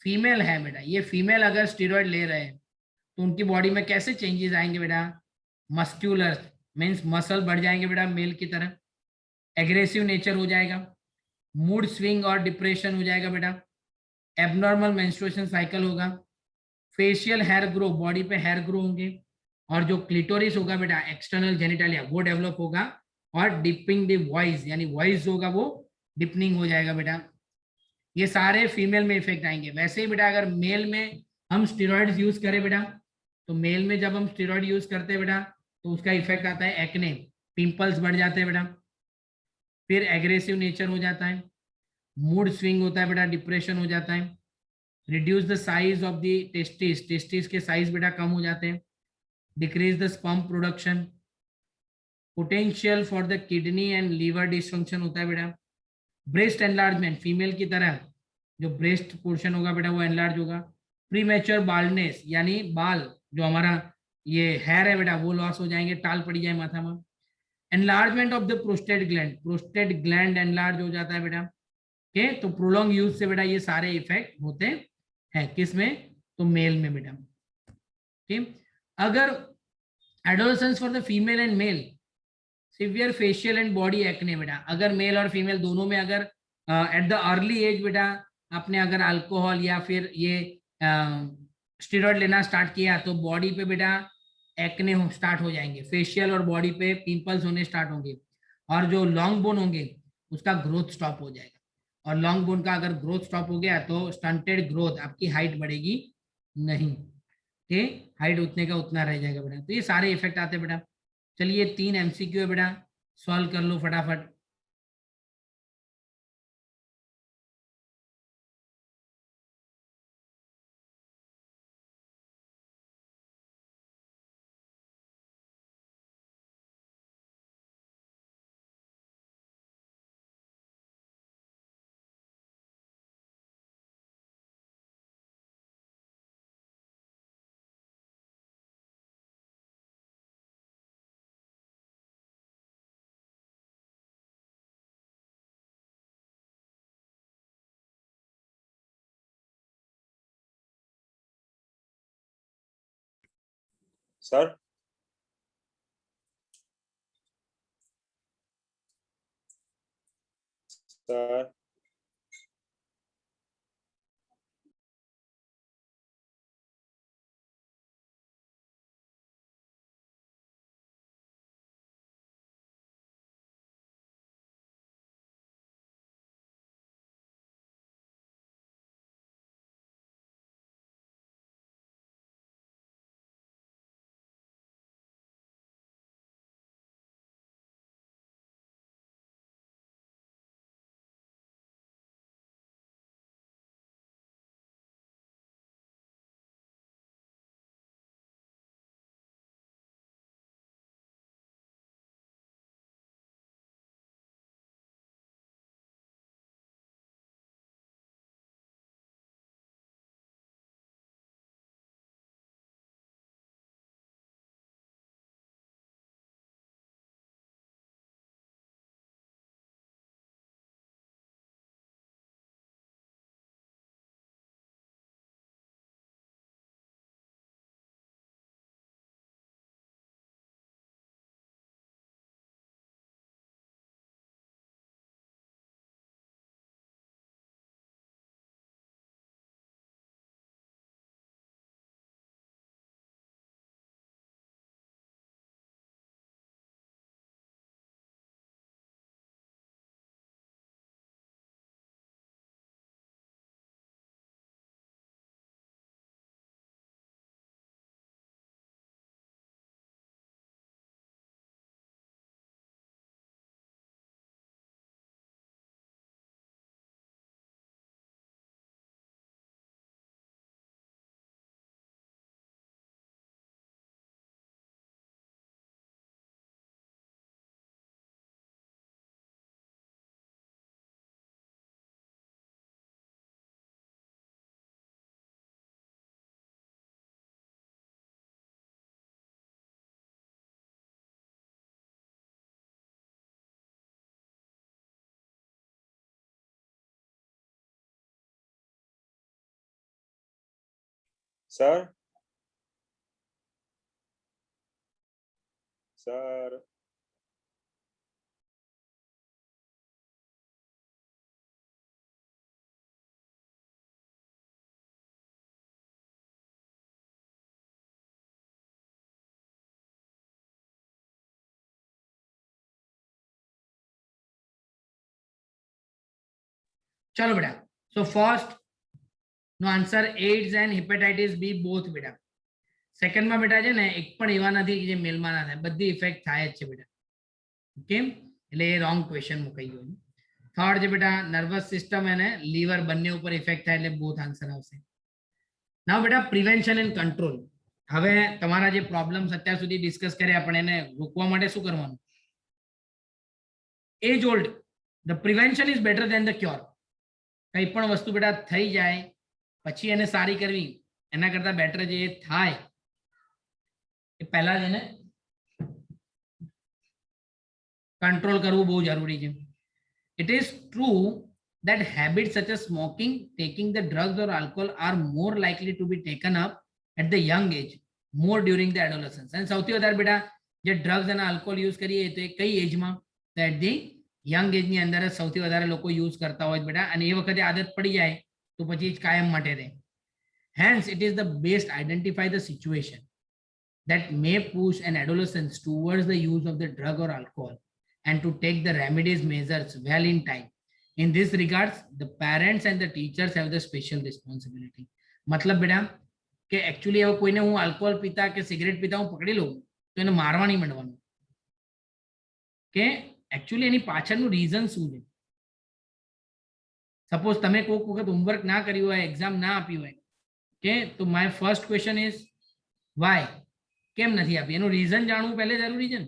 फीमेल है बेटा, ये फीमेल अगर स्टीरॉयड ले रहे हैं तो उनकी बॉडी में कैसे चेंजेस आएंगे बेटा, मस्क्यूलर मीन्स मसल बढ़ जाएंगे बेटा मेल की तरह, एग्रेसिव नेचर हो जाएगा, मूड स्विंग और डिप्रेशन हो जाएगा बेटा, एबनॉर्मल मेंस्ट्रुएशन साइकिल होगा, फेशियल हेयर ग्रो, बॉडी पे हेयर ग्रो होंगे, और जो क्लिटोरिस होगा बेटा एक्सटर्नल जेनिटालिया वो डेवलप होगा, और डिपिंग द वॉइस यानी वॉइस होगा वो डिपनिंग हो जाएगा बेटा। ये सारे फीमेल में इफेक्ट आएंगे। वैसे ही बेटा अगर मेल में हम स्टेरॉइड्स यूज करें बेटा, तो मेल में जब हम स्टेरॉइड यूज करते हैं बेटा तो उसका इफेक्ट आता है एक्ने, पिंपल्स बढ़ जाते हैं बेटा, फिर एग्रेसिव नेचर हो जाता है, मूड स्विंग होता है बेटा, डिप्रेशन हो जाता है, reduce the size of the testis, testis के साइज बेटा कम हो जाते हैं, decrease the sperm production, potential for the kidney and liver dysfunction होता है बेटा, ब्रेस्ट एनलार्जमेंट, फीमेल की तरह जो ब्रेस्ट पोर्शन होगा बेटा वो एनलार्ज होगा, प्रीमेच्योर बाल्डनेस यानी बाल जो हमारा ये हेयर है बेटा वो लॉस हो जाएंगे, टाल पड़ जाए माथा में, enlargement of the prostate gland, prostate gland enlarge हो जाता है बेटा। ओके, तो प्रोलॉन्ग यूज से बेटा ये सारे इफेक्ट होते हैं, किस में, तो मेल में बेटा। ठीक, अगर adolescence for the female and male, severe facial and body acne बेटा, अगर मेल और फीमेल दोनों में अगर एट द अर्ली एज बेटा आपने अगर अल्कोहल या फिर ये स्टेरॉइड लेना स्टार्ट किया तो बॉडी पे बेटा एक्ने स्टार्ट हो जाएंगे, फेशियल और बॉडी पे पिंपल्स होने स्टार्ट होंगे, और जो लॉन्ग बोन होंगे उसका ग्रोथ स्टॉप हो जाएगा, और लॉन्ग बोन का अगर ग्रोथ स्टॉप हो गया तो स्टंटेड ग्रोथ, आपकी हाइट बढ़ेगी नहीं, ठीक, हाइट उतने का उतना रह जाएगा बेटा। तो ये सारे इफेक्ट आते हैं बेटा। चलिए 3 MCQ है बेटा, सॉल्व कर लो फटाफट। सर सर सर सर चलो बेटा, सो फर्स्ट નો answer AIDS and hepatitis B both બેટા. સેકન્ડમાં બેટા છે ને એક પણ એવા નથી કે જે મેલમાં ના થાય, બધી ઇફેક્ટ થાય જ છે બેટા. ઓકે, એટલે એ રોંગ ક્વેશ્ચન મુકાઈ ગયો. થર્ડ છે બેટા નર્વસ સિસ્ટમ અને લીવર બંને ઉપર ઇફેક્ટ થાય એટલે બોથ આન્સર આવશે. નાઉ બેટા પ્રિવેન્શન એન્ડ કંટ્રોલ. હવે તમારા જે પ્રોબ્લેમ્સ અત્યાર સુધી ડિસ્કસ કર્યા પણ એને રોકવા માટે શું કરવાનું? Age old, the prevention is better than the cure. કંઈ પણ વસ્તુ બેટા થઈ જાય પછી એને સારી કરવી એના કરતા બેટર જે થાય એ પહેલા જ એને કંટ્રોલ કરવું બહુ જરૂરી છે. It is true that habits such as smoking, taking the drugs or alcohol are more likely to be taken up at the young age, more during the adolescence. And સૌથી વધારે બેટા જે ડ્રગ્સ અને alcohol use કરીએ તો એ કઈ એજમાં? તો at the young એજની અંદર જ સૌથી વધારે લોકો યુઝ કરતા હોય બેટા, અને એ વખતે આદત પડી જાય તો પછી જ કાયમ માટે રહે. Hence, it is the best identify the situation that may push an adolescent towards the use of the drug or alcohol and to take the remedies measures well in time. In this regards, the parents and the teachers have the special responsibility. मतलब बेटा કે actually હવે કોઈને હું alcohol પીતા કે cigarette પીતા હું પકડી લઉં તો એને મારવા નહીં માંડવાનું, કે एक्चुअली એની પાછળનું રીઝન શું છે. સપોઝ તમે કોઈક વખત હોમવર્ક ના કર્યું હોય, એક્ઝામ ના આપી હોય, કે તો my first question is why, કેમ નથી આપી? એનું રીઝન જાણવું પહેલે જરૂરી છે ને.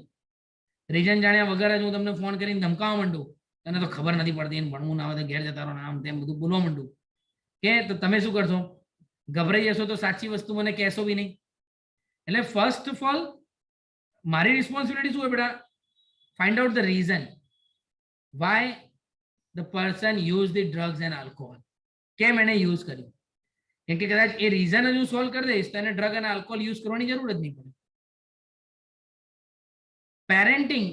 રીઝન જાણ્યા વગર જ હું તમને ફોન કરીને ધમકાવવા માંડું, તને તો ખબર નથી પડતી, ભણવું ના આવે તો ઘેર જતા રહો, આમ તેમ બધું બોલવા માંડું, કે તો તમે શું કરશો? ગભરાઈ જશો તો સાચી વસ્તુ મને કહેશો બી નહીં. એટલે ફર્સ્ટ ઓફ ઓલ મારી રિસ્પોન્સિબિલિટી શું હોય બેટા? Find out the reason Y the person use the drugs and alcohol. કેમ એને યુઝ કર્યું? કેમ કે કદાચ એ રીઝન જ હું સોલ્વ કરી દઈશ તો એને ડ્રગ અને આલ્કોહોલ યુઝ કરવાની જરૂર જ નહીં પડે. parenting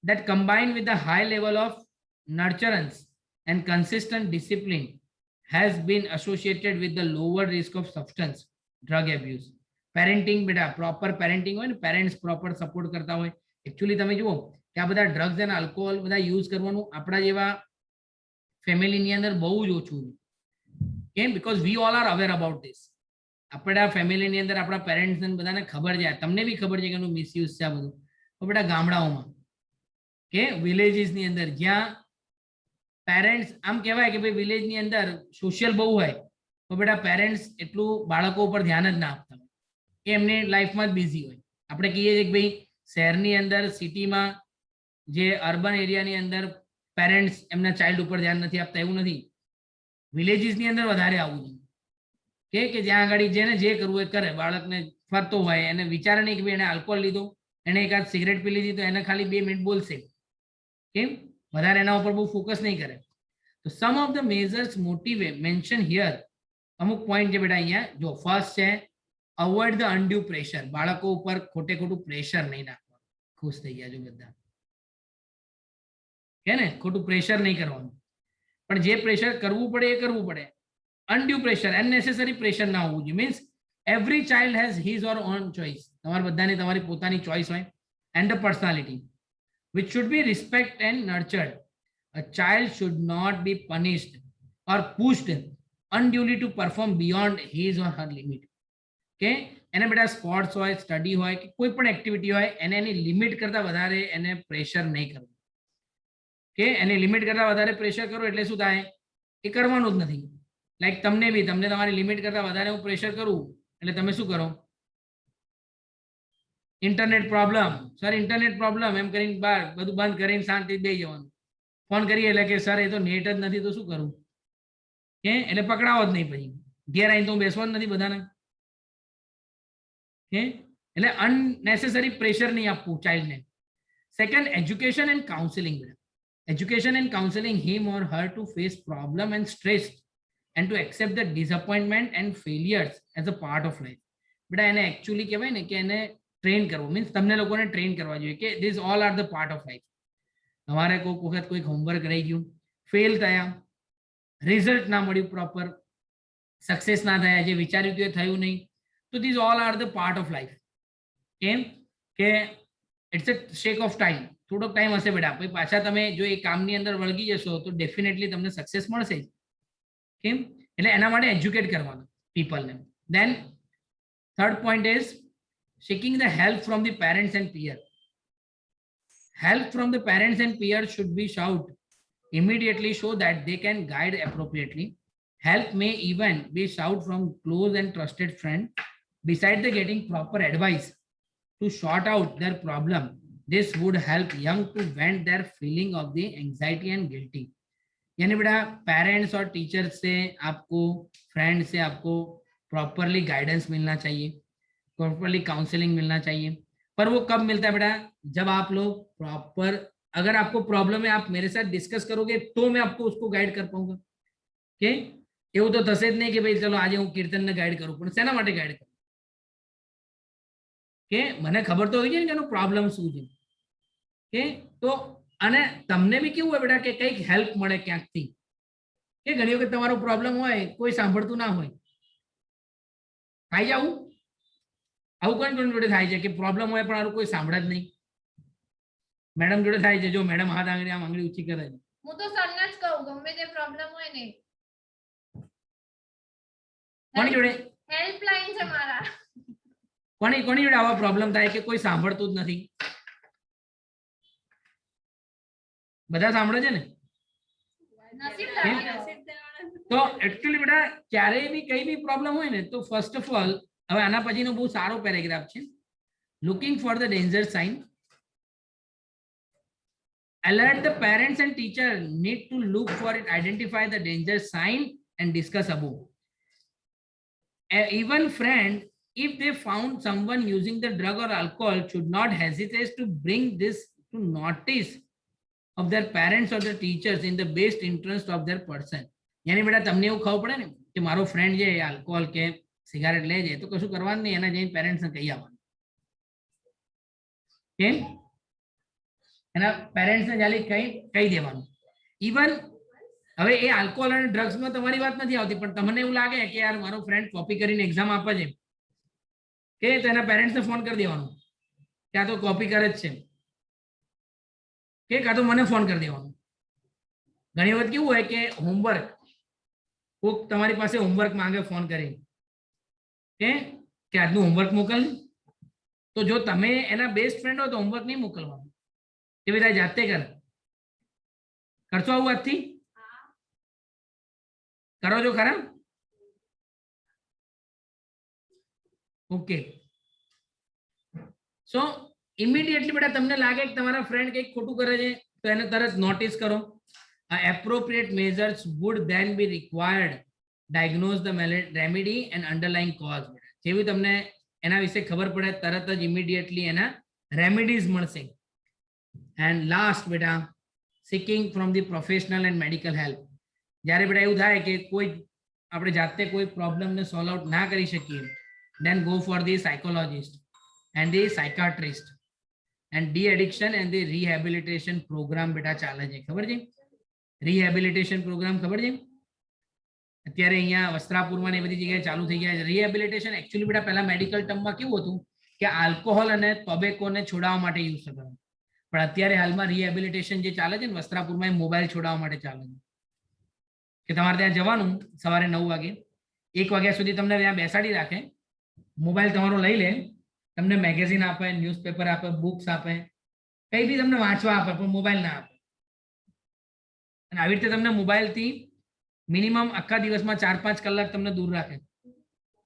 that combined with a high level of nurturance and consistent discipline has been associated with the lower risk of substance drug abuse. Parenting બેટા proper parenting હોય ને, parents proper support કરતા હોય. Actually તમે જુઓ કે આ બધા drugs and alcohol બધા use કરવાનું આપણા જેવા family ની અંદર બહુ જ ઓછું છે. કેમ? because we all are aware about this. આપણા family ની અંદર આપણા parents ને બધાને ખબર છે, તમને બી ખબર છે કે એનું misuse છે આ બધું. તો બેટા ગામડાઓમાં કે વિલેજીસ ની અંદર જ્યાં પેરેન્ટ્સ આમ કહેવાય કે ભાઈ વિલેજ ની અંદર સોશિયલ બહુ હોય તો બેટા પેરેન્ટ્સ એટલું બાળકો ઉપર ધ્યાન જ ના આપતા હોય, કે એમને લાઈફમાં જ બિઝી હોય. આપણે કહીએ છીએ કે ભાઈ શહેરની અંદર સિટીમાં જે અર્બન એરિયાની અંદર પેરેન્ટ્સ એમના ચાઇલ્ડ ઉપર ધ્યાન નથી આપતા, એવું નથી. વિલેજીસની અંદર વધારે આવું છે કે જ્યાં આગળ જેને જે કરવું એ કરે, બાળકને ફરતો હોય એને વિચારે નહીં કે ભાઈ એને આલ્કોહોલ લીધો, એને એકાદ સિગરેટ પી લીધી તો એને ખાલી 2 મિનિટ બોલશે. કેમ? વધારે એના ઉપર બહુ ફોકસ નહીં કરે. તો some of the majors motive mention here, અમુક પોઈન્ટ છે બેટા અહીંયા જો. ફર્સ્ટ છે અવોઇડ ધ અનડ્યુ પ્રેશર, બાળકો ઉપર ખોટે ખોટું પ્રેશર નહીં નાખવાનું. ખુશ થઈ ગયા જો બધા કે ને, ખોટું પ્રેશર નહીં કરવાનું. પણ જે પ્રેશર કરવું પડે એ કરવું પડે. અનડ્યુ પ્રેશર, અનનેસેસરી પ્રેશર ના હોવું જોઈએ. Means every child has his or on choice. તમારે બધાની તમારી પોતાની ચોઇસ હોય. And the personality which should be respected and nurtured. A child should not be punished or pushed unduly to perform beyond his or her limit. Okay? એને બેટા sports હોય, study હોય કે કોઈ પણ એક્ટિવિટી હોય એને એની લિમિટ કરતા વધારે એને પ્રેશર નહીં કરવું. કે એની લિમિટ કરતા વધારે પ્રેશર કરો એટલે શું થાય? એ કરવાનું જ નથી. લાઈક તમને બી, તમને તમારી લિમિટ કરતા વધારે હું પ્રેશર કરું એટલે તમે શું કરો? Internet problem, sir internet problem એમ કરીને બહાર બધું બંધ કરીને શાંતિ બેસી જવાનું. ફોન કરીએ એટલે કે સર એ તો નેટ જ નથી તો શું કરું? કે એટલે પકડાવો જ નહીં. પછી ઘેર આવીને તો બેસવાનું નથી બધાને. કે એટલે અનનેસેસરી પ્રેશર નહીં આપવું ચાઇલ્ડને. Second, education and counselling. Education and counselling him or her to face problem and stress and to accept the disappointment and failures as a part of life. બેટા એને એકચ્યુઅલી કહેવાય ને કે એને ટ્રેન કરવો. મીન્સ તમને લોકોને ટ્રેન કરવા જોઈએ કે this all are the part of life. તમારે કોઈક વખત કોઈક હોમવર્ક રહી ગયું, ફેલ થયા, રિઝલ્ટ ના મળ્યું, પ્રોપર સક્સેસ ના થયા, જે વિચાર્યું હતું એ થયું નહીં, તો this all are the part of life. કેમ કે it's a shake of time. થોડોક ટાઈમ હશે બેટા, પછી પાછા તમે જો એ કામની અંદર વળગી જશો તો ડેફિનેટલી તમને સક્સેસ મળશે જ. કેમ? એટલે એના માટે એજ્યુકેટ કરવાનું પીપલને. Then third point is seeking the help from the parents and peers. Help from the parents and peers should be sought immediately so that they can guide appropriately. Help may even be sought from close and trusted friends. Besides the getting proper advice to sort out their problem, this would help young to vent their feeling of the anxiety and guilty. यानी बेटा parents और teachers से आपको, friend से आपको properly guidance मिलना चाहिए, properly counselling मिलना चाहिए. पर वो कब मिलता है बेटा? जब आप लोग प्रॉपर, अगर आपको प्रॉब्लम है आप मेरे साथ डिस्कस करोगे तो मैं आपको उसको गाइड कर पाऊंगा. કે એવું તો થશે જ નહીં કે ભાઈ ચલો આજે હું કીર્તનને ગાઈડ કરું, પણ શેના માટે ગાઈડ કરું? કે મને ખબર તો હોવી જોઈએ કે એનો પ્રોબ્લેમ શું છે. કે તો અને તમને બી કેવું હોય બેટા કે કંઈક હેલ્પ મળે ક્યાંકથી. કે ઘણી વખત તમારો પ્રોબ્લેમ હોય, કોઈ સાંભળતું ના હોય. થાય છે આવું? આવું કોણ જોડે થાય છે કે પ્રોબ્લેમ હોય પણ આવું કોઈ સાંભળે જ નહીં? મેડમ જોડે થાય છે. જો મેડમ હાથ આંગળી આમ આંગળી ઊંચી કરે છે. હું તો સરને જ કહું ગમે તે પ્રોબ્લેમ હોય ને. કોની જોડે? હેલ્પલાઇન છે મારા. કોની જોડે આવા પ્રોબ્લેમ થાય કે કોઈ સાંભળતું જ નથી? બધા સાંભળે છે ને? તો એકચ્યુઅલી બેટા ક્યારેય બી કઈ બી પ્રોબ્લેમ હોય ને તો ફર્સ્ટ ઓફ ઓલ, હવે આના પછીનો બહુ સારો પેરેગ્રાફ છે. Looking for the danger sign. Alert the parents and teacher need to look for it, identify the danger sign and discuss above. Even friend, if they found someone using the drug or alcohol, should not hesitate to bring this to notice of their parents or the teachers in the best interest of their person. यानी बेटा તમને એવું ખબર પડે ને કે મારો friend જે આલ્કોહોલ કે સિગારેટ લે છે તો કશું કરવાનું નહીં, એના જઈને પેરેન્ટ્સને કહી આવવાનું. કેમ? એના પેરેન્ટ્સને ખાલી કહી દેવાનું. ઇવન હવે એ આલ્કોહોલ અને ડ્રગ્સમાં તમારી વાત નથી આવતી, પણ તમને એવું લાગે કે યાર મારો ફ્રેન્ડ કોપી કરીને એક્ઝામ આપે છે, કે તો એના પેરેન્ટ્સને ફોન કરી દેવાનો કે આ તો કોપી કરે જ છે, કે કાં તો મને ફોન કરી દેવાનો. ઘણી વખત કેવું હોય કે હોમવર્ક, કોક તમારી પાસે હોમવર્ક માંગે ફોન કરી કે આજનું હોમવર્ક મોકલ, તો જો તમે એના બેસ્ટ ફ્રેન્ડ હો તો હોમવર્ક નહીં મોકલવાનું, એ બધા જાતે કર. કરશો આવું આજથી? કરો છો ખરા? ઓકે. સો ઇમિડિયેટલી બેટા તમને લાગે કે તમારા ફ્રેન્ડ કંઈક ખોટું કરે છે તો એને તરત નોટિસ કરો. Appropriate measures would then be required, diagnose the remedy and underlying cause. જેવી તમને એના વિશે ખબર પડે તરત જ ઇમિડિયેટલી એના રેમેડીઝ મળશે. એન્ડ લાસ્ટ બેટા, seeking from the professional and medical help. જ્યારે બેટા એવું થાય કે કોઈ આપણે જાતે કોઈ પ્રોબ્લેમને સોલ્વ આઉટ ના કરી શકીએ, then go for the psychologist and the psychiatrist and de-addiction and the rehabilitation program બેટા ચાલે છે. ખબર છે રિહેબિલિટેશન પ્રોગ્રામ? ખબર છે અત્યારે અહીંયા વસ્ત્રાપુરમાં એ બધી જગ્યાએ ચાલુ થઈ ગયા છે. રિહેબિલિટેશન એકચ્યુઅલી બેટા પહેલા મેડિકલ ટર્મમાં કેવું હતું કે આલ્કોહોલ અને ટોબેકોને છોડાવવા માટે યુઝ થતું, પણ અત્યારે હાલમાં રિહેબિલિટેશન જે ચાલે છે ને વસ્ત્રાપુરમાં, એ મોબાઈલ છોડાવવા માટે ચાલે છે. કે તમારે ત્યાં જવાનું સવારે 9 વાગે, 1 વાગ્યા સુધી તમને ત્યાં બેસાડી રાખે, મોબાઈલ તમારો લઈ લે, તમને મેગેઝિન આપે, ન્યૂઝપેપર આપે, બુક્સ આપે, કઈ બી તમને વાંચવા આપે, પણ મોબાઈલ ના આપે. અને આવી રીતે તમને મોબાઈલથી મિનિમમ આખા દિવસમાં 4-5 કલાક તમને દૂર રાખે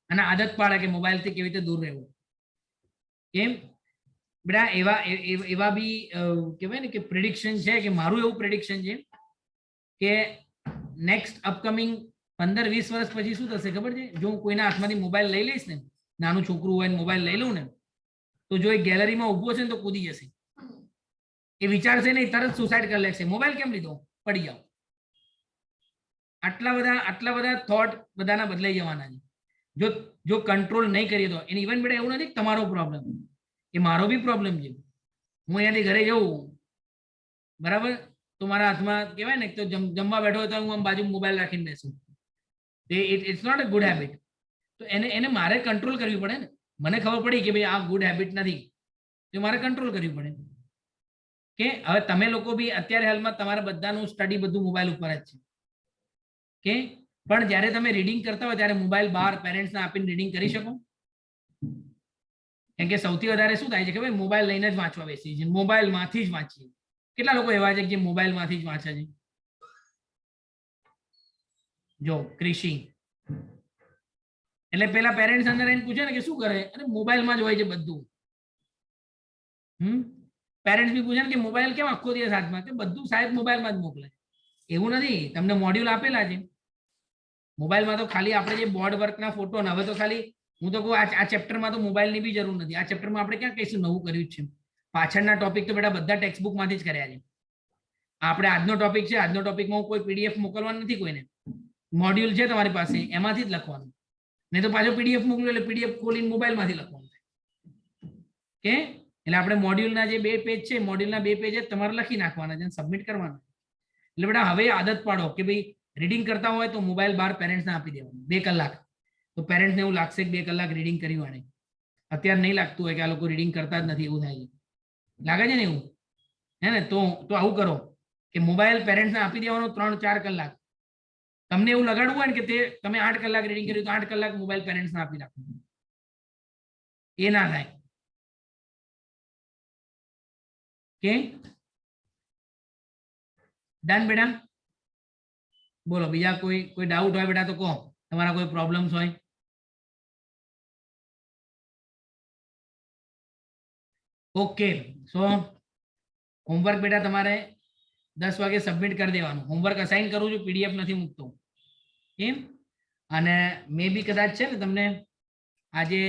અને આદત પાડે કે મોબાઈલથી કેવી રીતે દૂર રહેવું. કેમ બેટા એવા બી કહેવાય ને કે પ્રિડિક્શન છે, કે મારું એવું પ્રિડિક્શન છે કે નેક્સ્ટ અપકમિંગ 15-20 વર્ષ પછી શું થશે ખબર છે? જો હું કોઈના હાથમાંથી મોબાઈલ લઈ લઈશ ને, નાનું છોકરું હોય ને મોબાઈલ લઈ લઉં ને, તો જો એ ગેલેરીમાં ઊભો છે ને તો કૂદી જશે. એ વિચારશે નહીં, તરત સુસાઇડ કરી લેશે. મોબાઈલ કેમ લીધો? પડી જાઓ. આટલા બધા થોટ બધાના બદલાઈ જવાના છે જો કંટ્રોલ નહીં કરીએ તો. એને ઇવન બેટા એવું નથી કે તમારો પ્રોબ્લેમ, એ મારો બી પ્રોબ્લેમ છે. હું અહીંયાથી ઘરે જઉં બરાબર, તો મારા હાથમાં કહેવાય ને તો જમવા બેઠો હોય તો હું આમ બાજુ મોબાઈલ રાખીને બેસું. It's not a good habit. તો એને મારે કંટ્રોલ કરવી પડે ને. મને ખબર પડી કે ભાઈ આ ગુડ હેબિટ નથી, તો મારે કંટ્રોલ કરવી પડે. કે હવે તમે લોકો બી અત્યારે હાલમાં તમારા બધાનું સ્ટડી બધું મોબાઈલ ઉપર જ છે. કે પણ જ્યારે તમે રીડિંગ કરતા હોય ત્યારે મોબાઈલ બહાર પેરેન્ટ્સને આપીને રીડિંગ કરી શકો? કેમ કે સૌથી વધારે શું થાય છે કે ભાઈ મોબાઈલ લઈને જ વાંચવા બેસી છે, મોબાઈલમાંથી જ વાંચીએ. કેટલા લોકો એવા છે જે મોબાઈલમાંથી જ વાંચે છે? જો કૃષિ એટલે પેલા પેરેન્ટ્સ અંદર આવીને પૂછે ને કે શું કરે, અને મોબાઈલમાં જ હોય છે બધું. પેરેન્ટ્સ બી પૂછે ને કે મોબાઈલ કેમ આખો દિવસ હાથમાં? કે બધું સાહેબ મોબાઈલમાં જ મોકલે. એવું નથી, તમને મોડ્યુલ આપેલા છે મોબાઈલમાં. તો ખાલી આપણે જે બોર્ડ વર્કના ફોટો, હવે તો ખાલી હું તો કહું આ ચેપ્ટરમાં તો મોબાઈલની બી જરૂર નથી. આ ચેપ્ટરમાં આપણે ક્યાં કહીશું નવું કર્યું છે? પાછળના ટોપિક તો બેટા બધા ટેક્સ્ટ બુકમાંથી જ કર્યા છે. આપણે આજનો ટોપિક છે, આજનો ટોપિકમાં હું કોઈ પીડીએફ મોકલવાનું નથી કોઈને. મોડ્યુલ છે તમારી પાસે, એમાંથી જ લખવાનું. નહીં તો પાછો પીડીએફ મોકલું એટલે પીડીએફ ખોલીને મોબાઈલમાંથી લખવાનું થાય. કે એટલે આપણે મોડ્યુલના જે 2 પેજ છે, મોડ્યુલના 2 પેજ જ તમારે લખી નાખવાના છે, સબમિટ કરવાના. એટલે બેટા હવે આદત પાડો કે ભાઈ રીડિંગ કરતા હોય તો મોબાઈલ બહાર પેરેન્ટ્સને આપી દેવાનું 2 કલાક. તો પેરેન્ટ્સને એવું લાગશે કે 2 કલાક રીડિંગ કરી વાળે. અત્યારે નહીં લાગતું હોય કે આ લોકો રીડિંગ કરતા જ નથી, એવું થાય છે. લાગે છે ને એવું? હે ને? તો આવું કરો કે મોબાઈલ પેરેન્ટ્સને આપી દેવાનો 3-4 કલાક. તમને એવું લગાડવું હોય ને કે તમે 8 કલાક રીડિંગ કર્યું તો 8 કલાક મોબાઈલ પેરેન્ટ્સને આપી રાખો. એ ના થાય. કે ડન બેટા? બોલો બીજા કોઈ ડાઉટ હોય બેટા તો કહો, તમારા કોઈ પ્રોબ્લેમ્સ હોય. ઓકે, સો હોમવર્ક બેટા તમારે 10 વાગે સબમિટ કરી દેવાનું. હોમવર્ક અસાઇન કરું છું, પીડીએફ નથી મૂકતો. એમ? અને મે બી કદાચ છે ને તમને આજે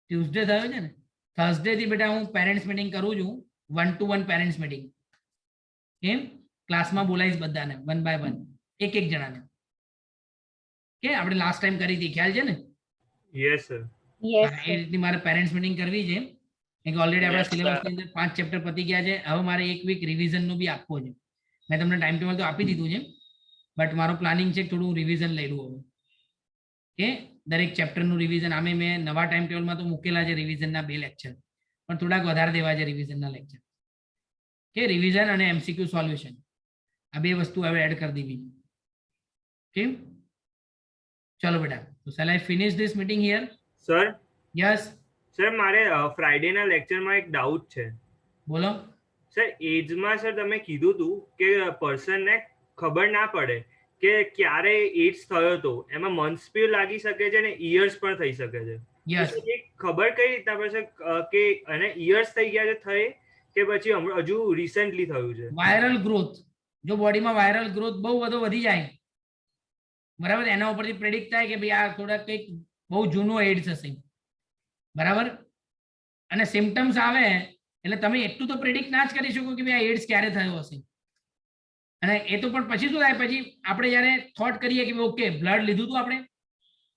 ટ્યુઝડે થયો છે ને, થર્સડે થી બેટા હું પેરેન્ટ્સ મીટિંગ કરું છું, 1-to-1 પેરેન્ટ્સ મીટિંગ. એમ? ક્લાસમાં બોલાવીશ બધાને 1 by 1, એક જણાને. કે આપણે લાસ્ટ ટાઈમ કરી હતી, ખ્યાલ છે ને? Yes sir. Yes, એ રીતની મારે પેરેન્ટ્સ મીટિંગ કરવી છે. કે ઓલરેડી આપણા Yes, સિલેબસ sir. ની અંદર 5 ચેપ્ટર પતી ગયા છે. હવે મારે એક વીક રિવિઝન નું બી આપવો છે. મેં તમને ટાઈમ ટેબલ તો આપી દીધું છે, બટ મારો પ્લાનિંગ છે કે થોડું રિવિઝન લઈ લઉં હવે. કે દરેક ચેપ્ટરનું રિવિઝન આમે મેં નવા ટાઈમ ટેબલમાં તો મૂકેલા છે રિવિઝનના 2 લેક્ચર, પણ થોડાક વધારે દેવા છે રિવિઝનના લેક્ચર. કે રિવિઝન અને એમસીક્યુ સોલ્યુશન આ 2 વસ્તુ હવે એડ કરી દીધી. ઓકે, ચલો બેટા, તો shall I finish this meeting here? Sir yes, sir મારે ફ્રાઈડે ના લેક્ચરમાં એક ડાઉટ છે. બોલો. સર એજમાં સર તમે કીધું હતું કે પર્સનને ખબર ના પડે કે ક્યારે એડ્સ થયો હતો, એમાં મંથ્સ બી લાગી શકે છે અને યર્સ પણ થઈ શકે છે. યસ, તો એ ખબર કઈ રીતના પડશે કે અને યર્સ થઈ ગયા છે થઈ કે પછી હજુ રિસેન્ટલી થયું છે? વાયરલ ગ્રોથ, જો બોડીમાં વાયરલ ગ્રોથ બહુ બધો વધી જાય, બરાબર, એના ઉપરથી પ્રેડિક્ટ થાય કે ભાઈ આ થોડા કંઈક બહુ જૂનો એડ્સ હશે, બરાબર. અને સિમ્ટમ્સ આવે એટલે તમે એટલું તો પ્રેડિક્ટ ના જ કરી શકો કે ભાઈ આ એડ્સ ક્યારે થયો હશે. અને એ તો પણ પછી શું થાય, પછી આપણે જ્યારે થોટ કરીએ કે ઓકે બ્લડ લીધું હતું, આપણે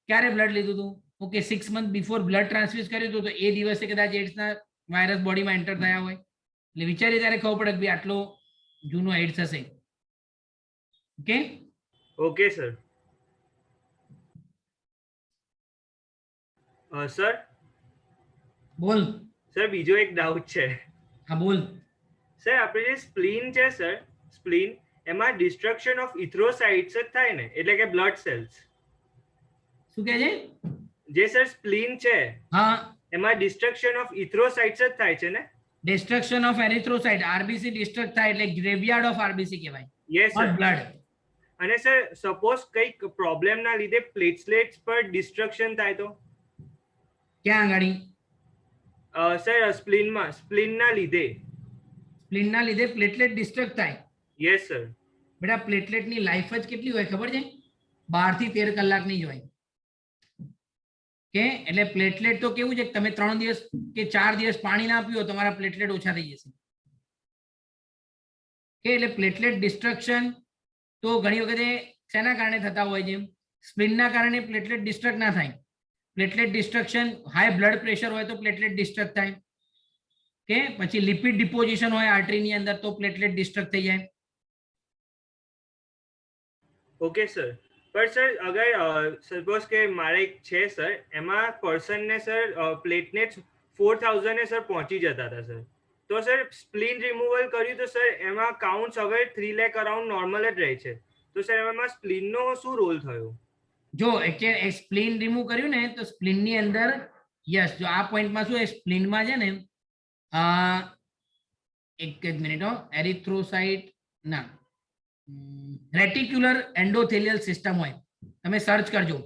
ક્યારે બ્લડ લીધું હતું, ઓકે 6 મંથ બિફોર બ્લડ ટ્રાન્સફ્યુઝ કર્યું હતું, તો એ દિવસે કદાચ એડ્સના વાયરસ બોડીમાં એન્ટર થયા હોય, એટલે વિચારીએ ત્યારે ખબર પડે કે ભાઈ આટલો જૂનો એડ્સ હશે. Okay, okay sir. સર બોલ. સર બીજો એક ડાઉટ છે. હા બોલ. સર આપણે જે સ્પ્લીન છે સર, સ્પ્લીન એમાં ડિસ્ટ્રક્શન ઓફ ઇથ્રોસાઇટ્સ જ થાય ને, એટલે કે બ્લડ સેલ્સ? શું કહે છે? જે સર સ્પ્લીન છે હા, એમાં ડિસ્ટ્રક્શન ઓફ ઇથ્રોસાઇટ્સ જ થાય છે ને? ડિસ્ટ્રક્શન ઓફ એરિથ્રોસાઇટ, આરબીસી ડિસ્ટ્રક્ટ થાય એટલે ગ્રેવયાર્ડ ઓફ આરબીસી કહેવાય, યસ સર. બ્લડ. અને સર સપોઝ કઈક પ્રોબ્લેમ ના લીધે પ્લેટલેટ્સ પર ડિસ્ટ્રક્શન થાય તો? ક્યાં આગળ? સર સ્પ્લીનના લીધે. સ્પ્લીનના લીધે પ્લેટલેટ ડિસ્ટ્રક્ટ થાય. Yes sir. બેટા પ્લેટલેટની લાઈફ જ કેટલી હોય ખબર છે? 12 થી 13 કલાકની જ હોય. કે એટલે પ્લેટલેટ તો કેવું છે કે તમે 3 દિવસ કે 4 દિવસ પાણી ના પીઓ તમારા પ્લેટલેટ ઓછા થઈ જશે. કે એટલે પ્લેટલેટ ડિસ્ટ્રક્શન તો ઘણી વખતે શેના કારણે થતા હોય છે? સ્પ્લીનના કારણે પ્લેટલેટ ડિસ્ટ્રક્ટ ના થાય. Platelet destruction, high blood pressure હોય તો પ્લેટલેટ ડિસ્ટ્રક્ટ થાય. કે પછી લિપિડ ડિપોઝિશન હોય આર્ટરીની અંદર તો પ્લેટલેટ ડિસ્ટ્રક્ટ થઈ જાય. Okay sir. પણ સર અગર સપોઝ કે મારે એક છે સર, એમાં પર્સનને સર પ્લેટલેટ્સ 4000 ને સર પહોંચી જતા હતા સર, તો સર સ્પ્લીન રિમૂવલ કર્યું તો સર એમાં કાઉન્ટ્સ હવે 3 લાખ અરાઉન્ડ નોર્મલ જ રહે છે, તો સર એમાં સ્પ્લીનનો શું રોલ થયો? જો સ્પ્લીન રિમૂવ કર્યું ને તો સ્પ્લીનની અંદર યસ, જો આ પોઈન્ટમાં શું સ્પ્લીનમાં છે ને એક જ મિનિટ હો, એરિથ્રોસાઇટ ના રેટિક્યુલર એન્ડોથેલિયલ સિસ્ટમ હોય, તમે સર્ચ કરજો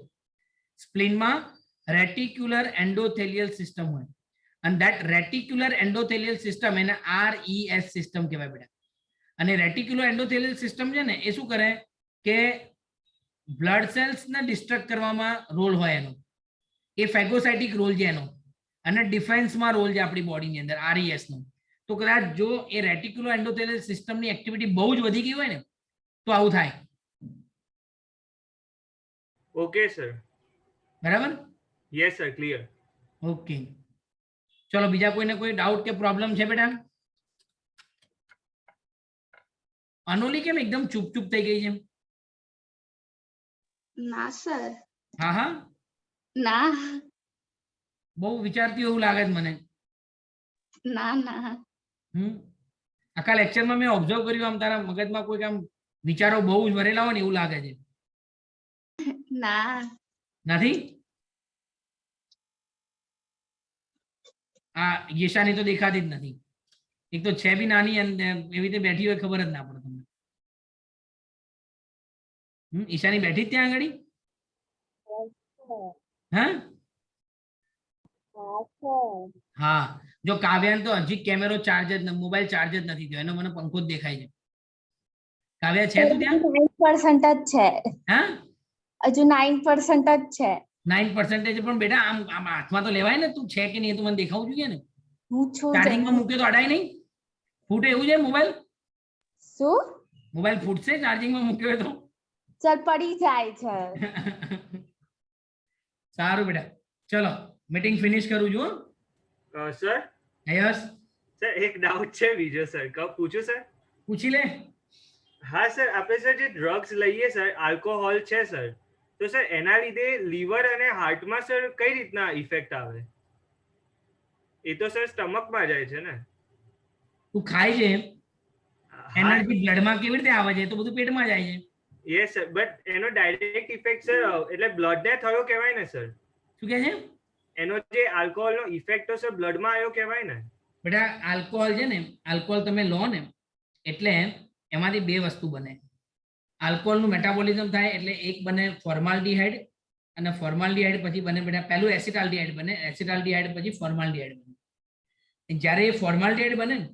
સ્પ્લીનમાં રેટિક્યુલર એન્ડોથેલિયલ સિસ્ટમ હોય, અને ધેટ રેટિક્યુલર એન્ડોથેલિયલ સિસ્ટમ એને RES સિસ્ટમ કહેવાય બેટા. અને રેટિક્યુલર એન્ડોથેલિયલ સિસ્ટમ છે ને એ શું કરે કે બ્લડ સેલ્સને ડિસ્ટ્રક્ટ કરવામાં રોલ હોય એનો, એ ફેગોસાઇટિક રોલ છે એનો, અને ડિફેન્સમાં રોલ છે આપણી બોડીની અંદર RES નો. તો કદાચ જો એ રેટિક્યુલર એન્ડોથેલિયલ સિસ્ટમની એક્ટિવિટી બહુ જ વધી ગઈ હોય ને તો આવું થાય. Okay sir. બરાબર? Yes sir, clear. ઓકે, ચલો બીજા કોઈને કોઈ ડાઉટ કે પ્રોબ્લેમ છે બેટા? અનોલી કેમ એકદમ ચૂપ ચૂપ થઈ ગઈ છે? ના સર, હા હા, ના બહુ વિચારતી એવું લાગે છે મને. ના ના આખા લેક્ચરમાં મેં ઓબ્ઝર્વ કર્યું આમ તારા મગજમાં કોઈ આમ વિચારો બહુ જ ભરેલા હોય ને એવું લાગે છે. ના નથી? આ યશાની તો દેખાતી જ નથી. એક તો છે બી નાની એવી રીતે બેઠી હોય ખબર જ ના પડે તમને. ઈશાની બેઠી જ ત્યાં આગળ? હા હા, જો કાવ્યાને તો હજી કેમેરો ચાર્જ જ મોબાઈલ ચાર્જ જ નથી થયો, એનો મને પંખો જ દેખાય છે. કાવ્યા છે તું ત્યાં? 9% જ છે. હા હજુ 9% જ છે. 9% પણ બેટા આમ આમ હાથમાં તો લેવાય ને, તું છે કે નહીં તું મને દેખાવું જોઈએ ને. હું છું જ. ચાર્જિંગમાં મૂક્યો તો અડાય નહીં? ફૂટે એવું છે મોબાઈલ? શું? મોબાઈલ ફૂટશે ચાર્જિંગમાં મૂક્યો હોય તો? ચાલ પડી જાય છે. સારું બેટા, ચલો મીટિંગ ફિનિશ કરું છું. સર યસ સર એક ડાઉટ છે બીજો સર પૂછું સર પૂછી લે. હા સર આપણે સર જે ડ્રગ્સ લઈએ સર આલ્કોહોલ છે સર તો સર એના લીધે લીવર અને હાર્ટમાં સર કઈ રીતના ઇફેક્ટ આવે એ તો સર સ્ટમકમાં જાય છે ને તું ખાય છે હા એનર્જી બ્લડમાં કેવી રીતે આવે છે? એ તો બધું પેટમાં જાય છે. યસ સર બટ એનો ડાયરેક્ટ ઇફેક્ટ સર એટલે બ્લડ ને થયો કહેવાય ને સર શું કહે છે એનો જે આલ્કોહોલનો ઇફેક્ટ તો સર બ્લડમાં આવ્યો કહેવાય ને બેટા? આલ્કોહોલ છે ને, આલ્કોહોલ તમે લો ને એટલે એમાંથી બે વસ્તુ બને. આલ્કોહોલનું મેટાબોલિઝમ થાય એટલે એક બને ફોર્માલ્ડિહાઇડ અને ફોર્માલ્ડિહાઇડ પછી બને બેટા પહેલું એસિટાલ્ડિહાઇડ બને, એસિટાલ્ડિહાઇડ પછી ફોર્માલ્ડિહાઇડ બને. જ્યારે એ ફોર્માલ્ડિહાઇડ બને ને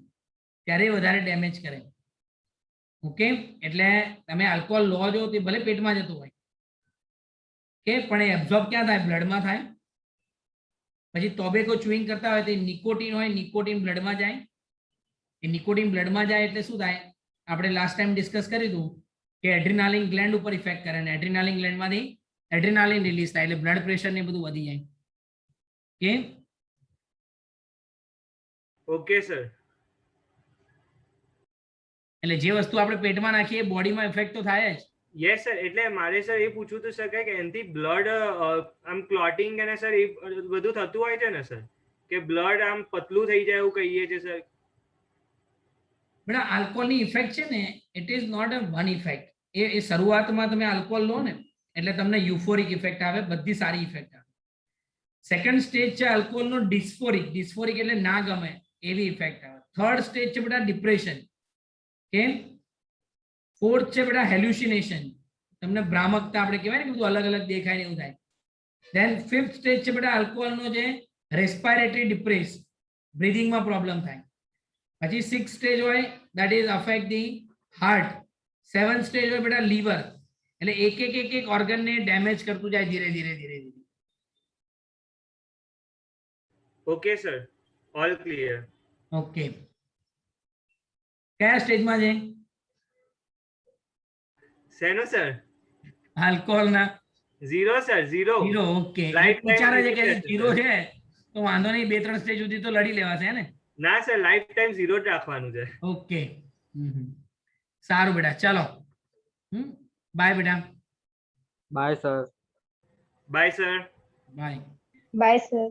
ત્યારે એ વધારે ડેમેજ કરે. ઓકે, એટલે તમે આલ્કોહોલ લો છો તે ભલે પેટમાં જતું હોય કે પણ એ એબ્ઝોર્બ ક્યાં થાય? બ્લડમાં થાય. પછી ટોબેકો ચ્યુઇંગ કરતા હોય તો નિકોટિન હોય, નિકોટિન બ્લડમાં જાય. એ નિકોટિન બ્લડમાં જાય એટલે શું થાય? આપણે લાસ્ટ ટાઈમ ડિસ્કસ કર્યું હતું કે એડ્રિનાલિન ગ્લેન્ડ ઉપર ઇફેક્ટ કરે ને એડ્રિનાલિન ગ્લેન્ડમાંથી એડ્રિનાલિન રિલીઝ થાય એટલે બ્લડ પ્રેશર ને બધું વધી જાય. કે ઓકે સર એટલે જે વસ્તુ આપણે પેટમાં નાખીએ બોડીમાં ઇફેક્ટ તો થાય જ. યસ સર એટલે મારે સર એ પૂછવું હતું સર કે એનાથી બ્લડ આમ ક્લોટિંગ અને સર એ બધું થતું હોય છે ને સર કે બ્લડ આમ પતલું થઈ જાય એવું કહીએ છીએ સર બેટા આલ્કોહોલની ઇફેક્ટ છે ને it is not a one effect. એ શરૂઆતમાં તમે આલ્કોહોલ લો ને એટલે તમને યુફોરિક ઇફેક્ટ આવે, બધી સારી ઇફેક્ટ આવે. સેકન્ડ સ્ટેજ છે આલ્કોહોલનો ડિસ્ફોરિક. ડિસ્ફોરિક એટલે ના ગમે એવી ઇફેક્ટ આવે. થર્ડ સ્ટેજ છે બેટા ડિપ્રેશન. કે ફોર્થ છે બેટા હેલ્યુસિનેશન. તમને ભ્રામકતા આપણે કહેવાય ને બધું અલગ અલગ દેખાય ને એવું થાય. ધેન ફિફ્થ સ્ટેજ છે બેટા આલ્કોહોલનો જે રેસ્પિરેટરી ડિપ્રેસ, બ્રીધિંગમાં પ્રોબ્લેમ થાય. પછી સિક્સ સ્ટેજ હોય that is affect the heart. Seventh stage હોય બેટા લીવર, એટલે એક ઓર્ગનને ડેમેજ કરતું જાય ધીરે ધીરે ધીરે ધીરે. Okay sir all clear okay, કયા સ્ટેજમાં છે શેનો સર આલ્કોહોલના? Zero sir zero zero. Okay, Lifetime વિચારે છે કે limitation, ઝીરો sir. છે તો વાંધો નહીં, 2-3 સ્ટેજ સુધી તો લડી લેવાશે હે ને. ના સર લાઈફ ટાઈમ ઝીરો જ રાખવાનું છે ઓકે, સારું બેટા, ચાલો બાય બેટા. Bye sir. Bye sir bye. Bye sir.